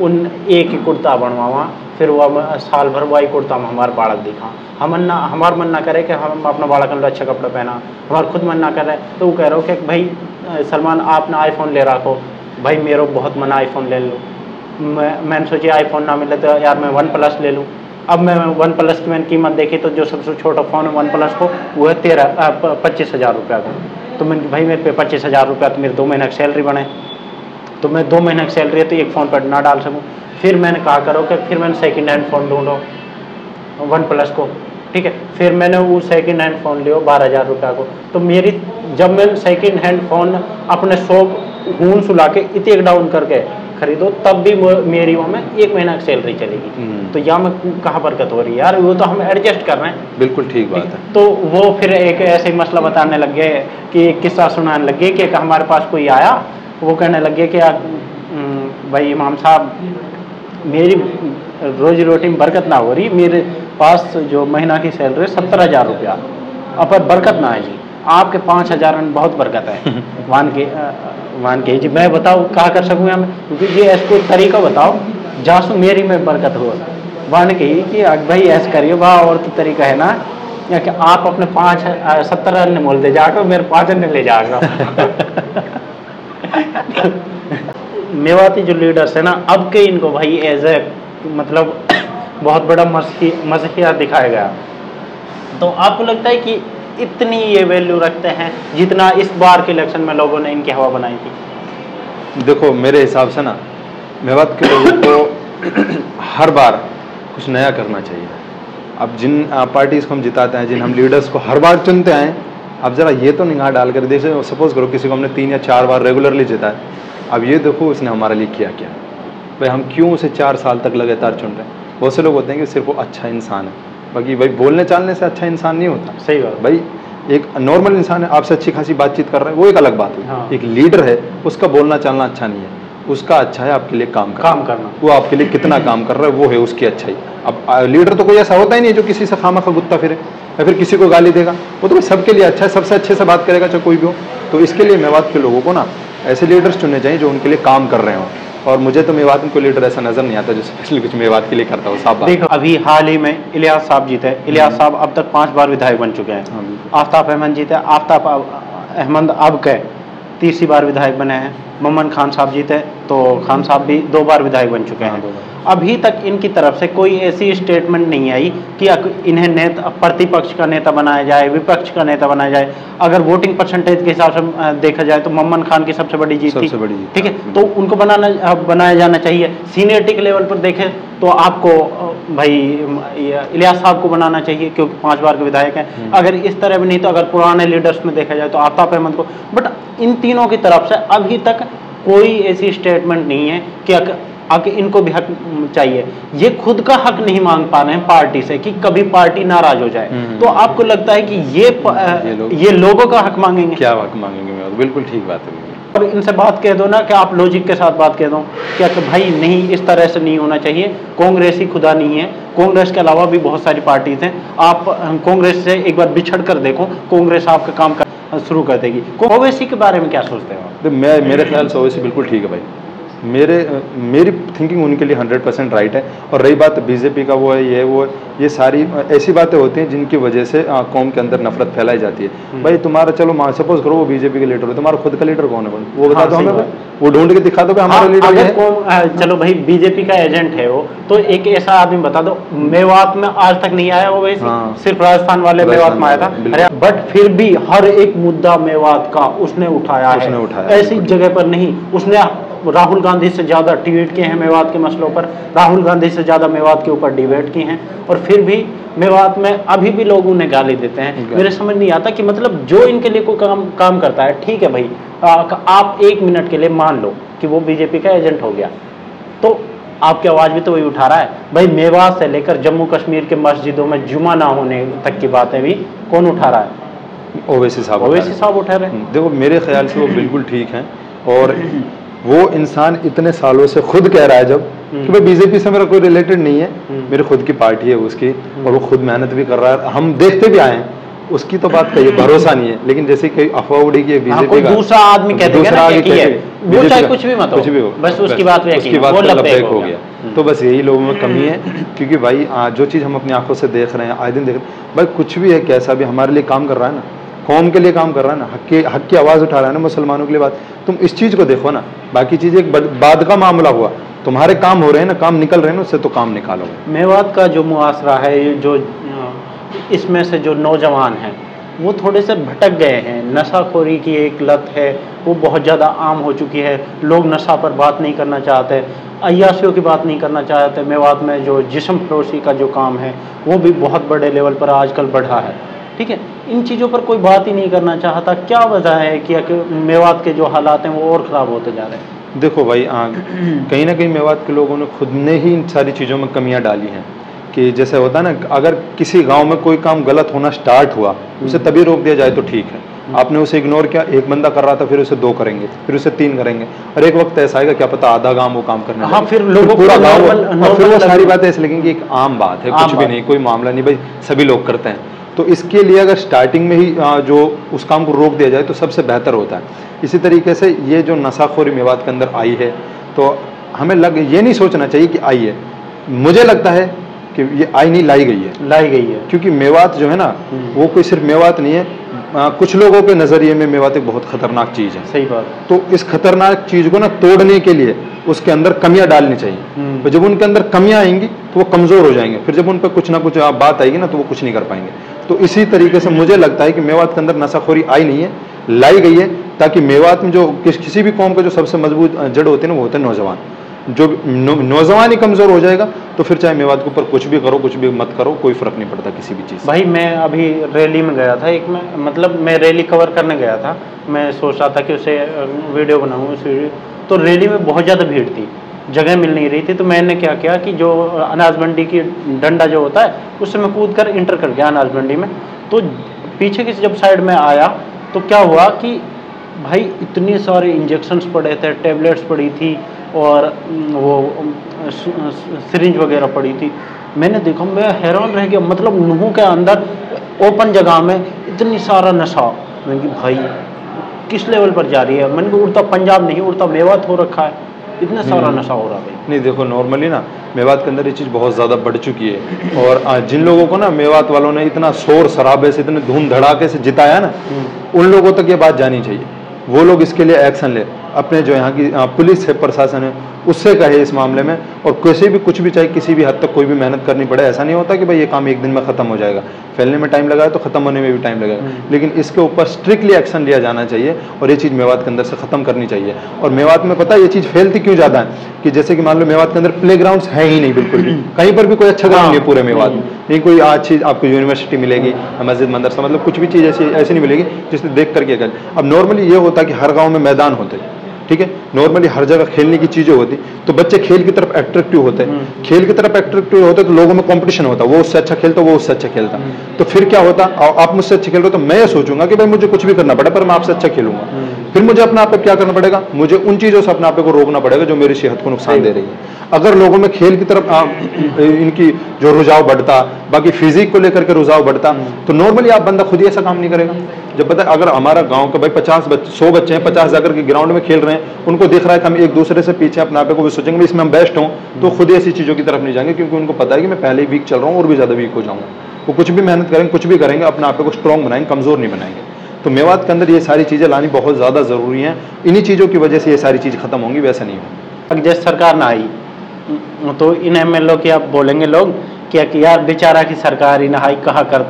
उन एक ही कुर्ता बनवावा, फिर वो साल भर वही कुर्ता में हमारे बालक दिखा। हमारा मन ना करे कि हम अपना बालकन लो अच्छा कपड़ा पहना, हमारा खुद मन ना करे तो वो कह रहे हो कि भाई सलमान आपने आईफोन ले रखो, भाई मेरे बहुत मन आईफोन ले लो। मैंने सोची आईफोन ना मिले तो यार मैं OnePlus ले लूँ। अब मैं OnePlus की मैंने कीमत देखी तो जो सबसे छोटा फ़ोन है OnePlus को वो है 25,000 रुपया का। तो मैंने भाई मेरे पे 25,000 रुपया तो मेरे 2 महीने की सैलरी बने, तो मैं 2 महीने की सैलरी है तो एक फ़ोन पर ना डाल सकूँ। फिर मैंने कहा करो कि फिर मैंने सेकंड हैंड फ़ोन ढूंढो OnePlus को, ठीक है। फिर मैंने वो सेकंड हैंड फ़ोन लियो 12,000 रुपया को। तो मेरी जब मैं सेकंड हैंड फ़ोन अपने शौक हून सुला के इतने डाउन करके खरीदो तब भी मेरी वो में 1 महीना की सैलरी चलेगी। तो यहाँ में कहाँ बरकत हो रही है यार, वो तो हम एडजस्ट कर रहे हैं। बिल्कुल ठीक बात है। तो वो फिर एक ऐसे मसला बताने लग गए कि एक किस्सा सुनाने लग गए कि हमारे पास कोई आया, वो कहने लग गए कि भाई इमाम साहब मेरी रोजी रोटी में बरकत ना हो रही, मेरे पास जो महीना की सैलरी 70,000 रुपया पर बरकत ना है जी, आपके 5,000 में बहुत बरकत है। मान के जी मैं बताओ क्या कर सकूँ मैं, क्योंकि ये ऐसा कोई तरीका बताओ जासू मेरी में बरकत हो। मान के कि भाई ऐसा करिए वाह, और तो तरीका है ना या कि आप अपने 70 ने मोल दे जाकर मेरे 5 ने ले जाएगा। मेवाती जो लीडर्स है ना अब के इनको भाई एज ए मतलब बहुत बड़ा मज़हिया दिखाया गया। तो आपको लगता है कि इतनी ये वैल्यू रखते हैं जितना इस बार के इलेक्शन में लोगों ने इनकी हवा बनाई थी? देखो मेरे हिसाब से ना मेवात के लोगों को हर बार कुछ नया करना चाहिए। अब जिन पार्टीज़ को हम जिताते हैं, जिन हम लीडर्स को हर बार चुनते हैं, अब ज़रा ये तो निगाह डालकर देखो, सपोज करो किसी को हमने 3 या 4 बार रेगुलरली जिताया, अब ये देखो उसने हमारे लिए किया क्या, भाई हम क्यों उसे 4 साल तक लगातार चुन रहे हैं। बहुत से लोग होते हैं कि सिर्फ वो अच्छा इंसान है, बाकी भाई बोलने चालने से अच्छा इंसान नहीं होता। सही बात भाई, एक नॉर्मल इंसान है आपसे अच्छी खासी बातचीत कर रहा है वो एक अलग बात है। हाँ। एक लीडर है उसका बोलना चालना अच्छा नहीं है, उसका अच्छा है आपके लिए काम करना। वो आपके लिए कितना काम कर रहा है वो है उसकी अच्छाई। अब लीडर तो कोई ऐसा होता ही नहीं जो किसी से खामखा गुत्ता फिरे या फिर किसी को गाली देगा, वो तो सबके लिए अच्छा है, सबसे अच्छे से बात करेगा चाहे कोई भी हो। तो इसके लिए मेवात के लोगों को ना ऐसे लीडर्स चुनने चाहिए जो उनके लिए काम कर रहे हों, और मुझे तो मेवात में कोई लीडर ऐसा नजर नहीं आता जो स्पेशली कुछ मेवात के लिए करता हो। साहब देखो अभी हाल ही में इलियास साहब जीते, इलियास साहब अब तक 5 बार विधायक बन चुके हैं। आफ्ताब अहमद जीते, आफ्ताब अहमद अब के 3री बार विधायक बने हैं। मोहम्मद खान साहब जीते तो खान साहब भी 2 बार विधायक बन चुके हैं। अभी तक इनकी तरफ से कोई ऐसी स्टेटमेंट नहीं आई कि इन्हें नेता प्रतिपक्ष का नेता बनाया जाए, विपक्ष का नेता बनाया जाए। अगर वोटिंग परसेंटेज के हिसाब से देखा जाए तो मोहम्मद खान की सबसे बड़ी जीत थी, ठीक है। तो उनको बनाया जाना चाहिए। सीनियरिटी के लेवल पर देखें तो आपको भाई इलियास साहब को बनाना चाहिए क्योंकि 5 बार के विधायक हैं। अगर इस तरह भी नहीं तो अगर पुराने लीडर्स में देखा जाए तो आफ्ताब अहमद को। बट इन तीनों की तरफ से अभी तक कोई ऐसी स्टेटमेंट नहीं है कि आके इनको भी हक चाहिए, ये खुद का हक नहीं मांग पा रहे हैं पार्टी से कि कभी पार्टी नाराज हो जाए, तो आपको लगता है कि ये लोगों का हक मांगेंगे? क्या हक मांगेंगे? बिल्कुल ठीक बात है। और इनसे बात कह दो ना कि आप लॉजिक के साथ बात कह दो क्या कि भाई नहीं, इस तरह से नहीं होना चाहिए, कांग्रेस ही खुदा नहीं है, कांग्रेस के अलावा भी बहुत सारी पार्टीज हैं, आप कांग्रेस से एक बार बिछड़ कर देखो, कांग्रेस आपका काम शुरू कर देगी। ओवैसी के बारे में क्या सोचते हो आप? मेरे ख्याल से ओवैसी बिल्कुल ठीक है भाई, मेरी थिंकिंग उनके लिए 100% राइट है। और रही बात बीजेपी का, वो है ये सारी ऐसी बातें होती हैं जिनकी वजह से कौम के अंदर नफरत फैलाई जाती है। भाई तुम्हारा चलो सपोज करो वो बीजेपी के लीडर हो, तुम्हारा खुद का लीडर कौन है वो बता दो हमें, वो ढूंढ के दिखा दो कि हमारा लीडर है। चलो भाई बीजेपी का एजेंट है वो, तो एक ऐसा आदमी बता दो, मेवात में आज तक नहीं आया वो, वैसे सिर्फ राजस्थान वाले मेवात में आया था, बट फिर भी हर एक मुद्दा मेवात का उसने उठाया है, ऐसी जगह पर नहीं। उसने राहुल गांधी से ज्यादा ट्वीट किए हैं मेवात के मसलों पर, राहुल गांधी से ज्यादा मेवात के ऊपर डिबेट की हैं, और फिर भी मेवात में अभी भी लोग उन्हें गाली देते हैं। मेरे समझ नहीं आता कि मतलब जो इनके लिए कोई काम करता है, ठीक है भाई, आप 1 मिनट के लिए मान लो कि वो बीजेपी का एजेंट हो गया, तो आपकी आवाज भी तो वही उठा रहा है भाई। मेवात से लेकर जम्मू कश्मीर के मस्जिदों में जुमा ना होने तक की बातें भी कौन उठा रहा है? ओवैसी साहब उठा रहे हैं। देखो मेरे ख्याल से वो बिल्कुल ठीक हैं, और वो इंसान इतने सालों से खुद कह रहा है जब कि भाई बीजेपी से मेरा कोई रिलेटेड नहीं है, मेरी खुद की पार्टी है उसकी, और वो खुद मेहनत भी कर रहा है, हम देखते भी आए हैं, उसकी तो बात कहिए, भरोसा नहीं है। लेकिन जैसे कई अफवाह उड़ी की बीजेपी का दूसरा आदमी कहते हैं ना कि वो चाहे कुछ भी मत हो, कुछ भी हो, बस उसकी बात लबैक हो गया। तो बस यही लोगों में कमी है, क्योंकि भाई जो चीज़ हम अपनी आंखों से देख रहे हैं, आए दिन देख रहे हैं, भाई कुछ भी है कैसा भी हमारे लिए काम कर रहा है ना, कौम के लिए काम कर रहा है ना, हक की आवाज़ उठा रहा है ना, मुसलमानों के लिए बात, तुम इस चीज़ को देखो ना। बाकी चीज़ एक बाद का मामला हुआ, तुम्हारे काम हो रहे हैं ना, काम निकल रहे हैं ना, उससे तो काम निकालो। मेवात का जो मुआसरा है, जो इसमें से जो नौजवान हैं वो थोड़े से भटक गए हैं, नशाखोरी की एक लत है वो बहुत ज़्यादा आम हो चुकी है, लोग नशा पर बात नहीं करना चाहते, अय्याशियों की बात नहीं करना चाहते। मेवात में जो जिस्म फरोशी का जो काम है वो भी बहुत बड़े लेवल पर आजकल बढ़ा है, ठीक है, इन चीज़ों पर कोई बात ही नहीं करना चाहता। क्या वजह है कि मेवात के जो हालात हैं वो और ख़राब होते जा रहे हैं? देखो भाई कहीं ना कहीं मेवात के लोगों ने खुद ने ही इन सारी चीज़ों में कमियां डाली हैं, कि जैसे होता है ना, अगर किसी गांव में कोई काम गलत होना स्टार्ट हुआ, उसे तभी रोक दिया जाए तो ठीक है, आपने उसे इग्नोर किया, एक बंदा कर रहा था, फिर उसे 2 करेंगे, फिर उसे 3 करेंगे, और एक वक्त ऐसा आएगा क्या पता आधा गांव वो काम करने हाँ, फिर लोगों पूरा गांव, फिर वो सारी बातें ऐसे लगेंगी एक आम बात है, कुछ भी नहीं, कोई मामला नहीं, भाई सभी लोग करते हैं। तो इसके लिए अगर स्टार्टिंग में ही जो उस काम को रोक दिया जाए तो सबसे बेहतर होता है। इसी तरीके से ये जो नशाखोरी मेवात के अंदर आई है, तो हमें ये नहीं सोचना चाहिए कि आई है, मुझे लगता है कि ये आई नहीं, लाई गई है, क्योंकि मेवात जो है ना वो कोई सिर्फ मेवात नहीं है, कुछ लोगों के नज़रिए में मेवात एक बहुत खतरनाक चीज़ है। सही बात। तो इस खतरनाक चीज़ को ना तोड़ने के लिए उसके अंदर कमियां डालनी चाहिए, तो जब उनके अंदर कमियां आएंगी तो वो कमज़ोर हो जाएंगे, फिर जब उन पर कुछ ना कुछ बात आएगी ना तो वो कुछ नहीं कर पाएंगे। तो इसी तरीके से मुझे लगता है कि मेवात के अंदर नशाखोरी आई नहीं है, लाई गई है, ताकि मेवात में जो किसी भी कौम का जो सबसे मजबूत जड़ होते हैं ना वो होते हैं नौजवान। जो नौजवान ही कमज़ोर हो जाएगा तो फिर चाहे मेवात के ऊपर कुछ भी करो कुछ भी मत करो, कोई फ़र्क नहीं पड़ता किसी भी चीज़। भाई मैं अभी रैली में गया था, एक में मतलब मैं रैली कवर करने गया था, मैं सोच रहा था कि उसे वीडियो बनाऊँ, उस वीडियो तो रैली में बहुत ज़्यादा भीड़ थी, जगह मिल नहीं रही थी, तो मैंने क्या किया कि जो अनाज मंडी की डंडा जो होता है उससे मैं कूद कर इंटर कर गया अनाज मंडी में। तो पीछे की जब साइड में आया तो क्या हुआ कि भाई इतने सारे इंजेक्शन्स पड़े थे, टैबलेट्स पड़ी थी, और वो सिरिंज वगैरह पड़ी थी। मैंने देखा, मैं हैरान रह गया, मतलब नुह के अंदर ओपन जगह में इतनी सारा नशा। मैंने कहा भाई किस लेवल पर जा रही है, मैंने कहा उड़ता पंजाब नहीं उड़ता मेवात हो रखा है, इतना सारा नशा हो रहा है। नहीं देखो नॉर्मली ना मेवात के अंदर ये चीज़ बहुत ज़्यादा बढ़ चुकी है, और जिन लोगों को ना मेवात वालों ने इतना शोर शराबे से इतने धूम धड़ाके से जिताया ना, उन लोगों तक ये बात जानी चाहिए, वो लोग इसके लिए एक्शन ले, अपने जो यहाँ की पुलिस है, प्रशासन है, उससे कहे इस मामले में, और कैसे भी कुछ भी चाहे किसी भी हद तक कोई भी मेहनत करनी पड़े। ऐसा नहीं होता कि भाई ये काम एक दिन में ख़त्म हो जाएगा, फैलने में टाइम लगा है तो ख़त्म होने में भी टाइम लगेगा, लेकिन इसके ऊपर स्ट्रिक्टली एक्शन लिया जाना चाहिए, और ये चीज़ मेवात के अंदर से ख़त्म करनी चाहिए। और मेवात में पता है ये चीज़ फैलती क्यों ज़्यादा है, कि जैसे कि मान लो मेवात के अंदर प्ले ग्राउंड्स है ही नहीं बिल्कुल भी, कहीं पर भी कोई अच्छा ग्राउंड नहीं है पूरे मेवात में, नहीं कोई अच्छी आपको यूनिवर्सिटी मिलेगी, मस्जिद मदरसा, मतलब कुछ भी चीज़ ऐसी नहीं मिलेगी जिससे देख करके कर। अब नॉर्मली ये होता है कि हर गाँव में मैदान होते, ठीक है, नॉर्मली हर जगह खेलने की चीजें होती, तो बच्चे खेल की तरफ अट्रैक्टिव होते हैं, खेल की तरफ अट्रैक्टिव होते तो लोगों में कंपटीशन होता, वो उससे अच्छा खेलता, वो उससे अच्छा खेलता, तो फिर क्या होता, आप मुझसे अच्छे खेल रहे हो तो मैं ये सोचूंगा कि भाई मुझे कुछ भी करना पड़े पर मैं आपसे अच्छा खेलूंगा, फिर मुझे अपने आप पे क्या करना पड़ेगा, मुझे उन चीजों से अपने आप को रोकना पड़ेगा जो मेरी सेहत को नुकसान दे रही है। अगर लोगों में खेल की तरफ इनकी जो रुझाव बढ़ता, बाकी फिजिक को लेकर के रुझाव बढ़ता, तो नॉर्मली आप बंदा खुद ही ऐसा काम नहीं करेगा। जब पता अगर हमारा गांव का भाई 50 बच्चे 100 बच्चे हैं, 50 जाकर के ग्राउंड में खेल रहे हैं, उनको दिख रहा है कि हम एक दूसरे से पीछे अपने आप को भी सोचेंगे इसमें हम बेस्ट हों, तो खुद ही ऐसी चीजों की तरफ नहीं जाएंगे, क्योंकि उनको पता है कि मैं पहले ही वीक चल रहा हूँ और भी ज्यादा वीक हो जाऊंगा। वो कुछ भी मेहनत करेंगे, कुछ भी करेंगे, अपने आप को स्ट्रॉन्ग बनाएंगे, कमजोर नहीं बनाएंगे। तो मेवात के अंदर ये सारी चीजें लानी बहुत ज्यादा जरूरी हैं, इन्हीं चीजों की वजह से ये सारी चीज खत्म होंगी, वैसे नहीं होगी। जैसे सरकार ना आई तो इन एमएलओ की आप बोलेंगे लोग कि यार बेचारा की सरकार ही ना आई, कहा कर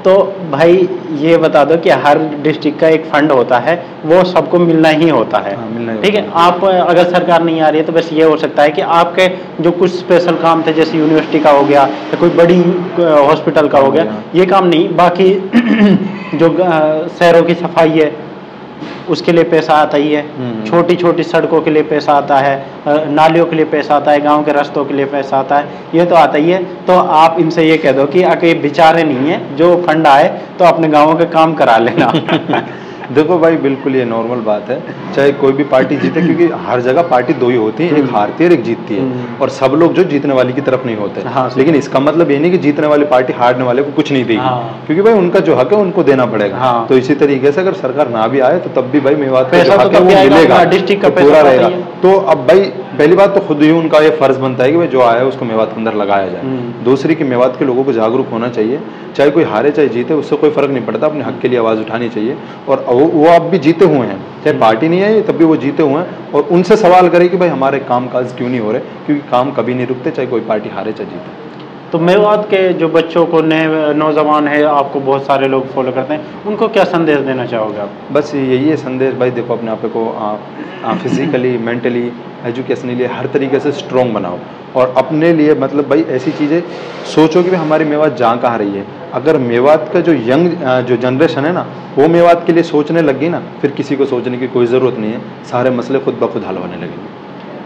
तो भाई ये बता दो कि हर डिस्ट्रिक्ट का एक फंड होता है, वो सबको मिलना ही होता है, ठीक है। आप अगर सरकार नहीं आ रही है तो बस ये हो सकता है कि आपके जो कुछ स्पेशल काम थे, जैसे यूनिवर्सिटी का हो गया या कोई बड़ी हॉस्पिटल का हो गया, ये काम नहीं, बाकी जो शहरों की सफाई है उसके लिए पैसा आता ही है, छोटी छोटी सड़कों के लिए पैसा आता है, नालियों के लिए पैसा आता है, गांव के रास्तों के लिए पैसा आता है, ये तो आता ही है। तो आप इनसे ये कह दो कि अगर ये बेचारे नहीं है, जो फंड आए तो अपने गांवों के काम करा लेना। देखो भाई बिल्कुल ये नॉर्मल बात है, चाहे कोई भी पार्टी जीते, क्योंकि हर जगह पार्टी दो ही होती है, एक हारती है और एक जीतती है, और सब लोग जो जीतने वाली की तरफ नहीं होते। हाँ, लेकिन इसका मतलब ये नहीं कि जीतने वाली पार्टी हारने वाले को कुछ नहीं देगी। हाँ। क्योंकि भाई उनका जो हक है उनको देना पड़ेगा। हाँ। तो इसी तरीके से अगर सरकार ना भी आए तो तब भी भाई मेवात का जो हक है वो मिलेगा, डिस्ट्रिक्ट का पूरा रहेगा। तो अब भाई पहली बात तो खुद ही उनका ये फर्ज बनता है कि भाई जो आया है उसको मेवात के अंदर लगाया जाए। दूसरी कि मेवात के लोगों को जागरूक होना चाहिए, चाहे कोई हारे चाहे जीते, उससे कोई फर्क नहीं पड़ता, अपने हक के लिए आवाज उठानी चाहिए। और वो अब भी जीते हुए हैं, चाहे पार्टी नहीं आई तब भी वो जीते हुए हैं, और उनसे सवाल करें कि भाई हमारे काम काज क्यों नहीं हो रहे, क्योंकि काम कभी नहीं रुकते, चाहे कोई पार्टी हारे चाहे जीते। तो मेवात के जो बच्चों को, नए नौजवान है, आपको बहुत सारे लोग फॉलो करते हैं, उनको क्या संदेश देना चाहोगे आप? बस यही है संदेश भाई, देखो अपने आप को फिजिकली, मेंटली, एजुकेशनली हर तरीके से स्ट्रॉन्ग बनाओ, और अपने लिए मतलब भाई ऐसी चीज़ें सोचो कि भाई हमारी मेवात जा कहाँ रही है। अगर मेवात का जो यंग जो जनरेशन है ना, वो मेवात के लिए सोचने लगी ना, फिर किसी को सोचने की कोई ज़रूरत नहीं है, सारे मसले खुद ब खुद हल होने लगेंगे।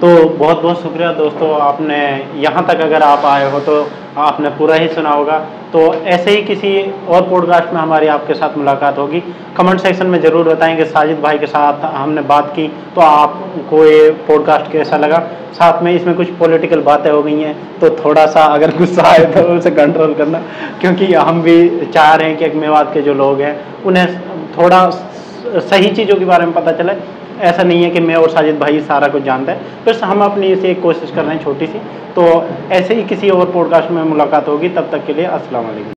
तो बहुत बहुत शुक्रिया दोस्तों, आपने यहाँ तक अगर आप आए हो तो आपने पूरा ही सुना होगा। तो ऐसे ही किसी और पॉडकास्ट में हमारी आपके साथ मुलाकात होगी। कमेंट सेक्शन में ज़रूर बताएं कि साजिद भाई के साथ हमने बात की तो आपको ये पॉडकास्ट कैसा लगा। साथ में इसमें कुछ पॉलिटिकल बातें हो गई हैं, तो थोड़ा सा अगर गुस्सा आए तो उसे कंट्रोल करना, क्योंकि हम भी चाह रहे हैं कि एक मेवात के जो लोग हैं उन्हें थोड़ा सही चीज़ों के बारे में पता चले। ऐसा नहीं है कि मैं और साजिद भाई सारा कुछ जानते हैं, बस हम अपनी इसे एक कोशिश कर रहे हैं छोटी सी। तो ऐसे ही किसी और पॉडकास्ट में मुलाकात होगी, तब तक के लिए अस्सलाम वालेकुम।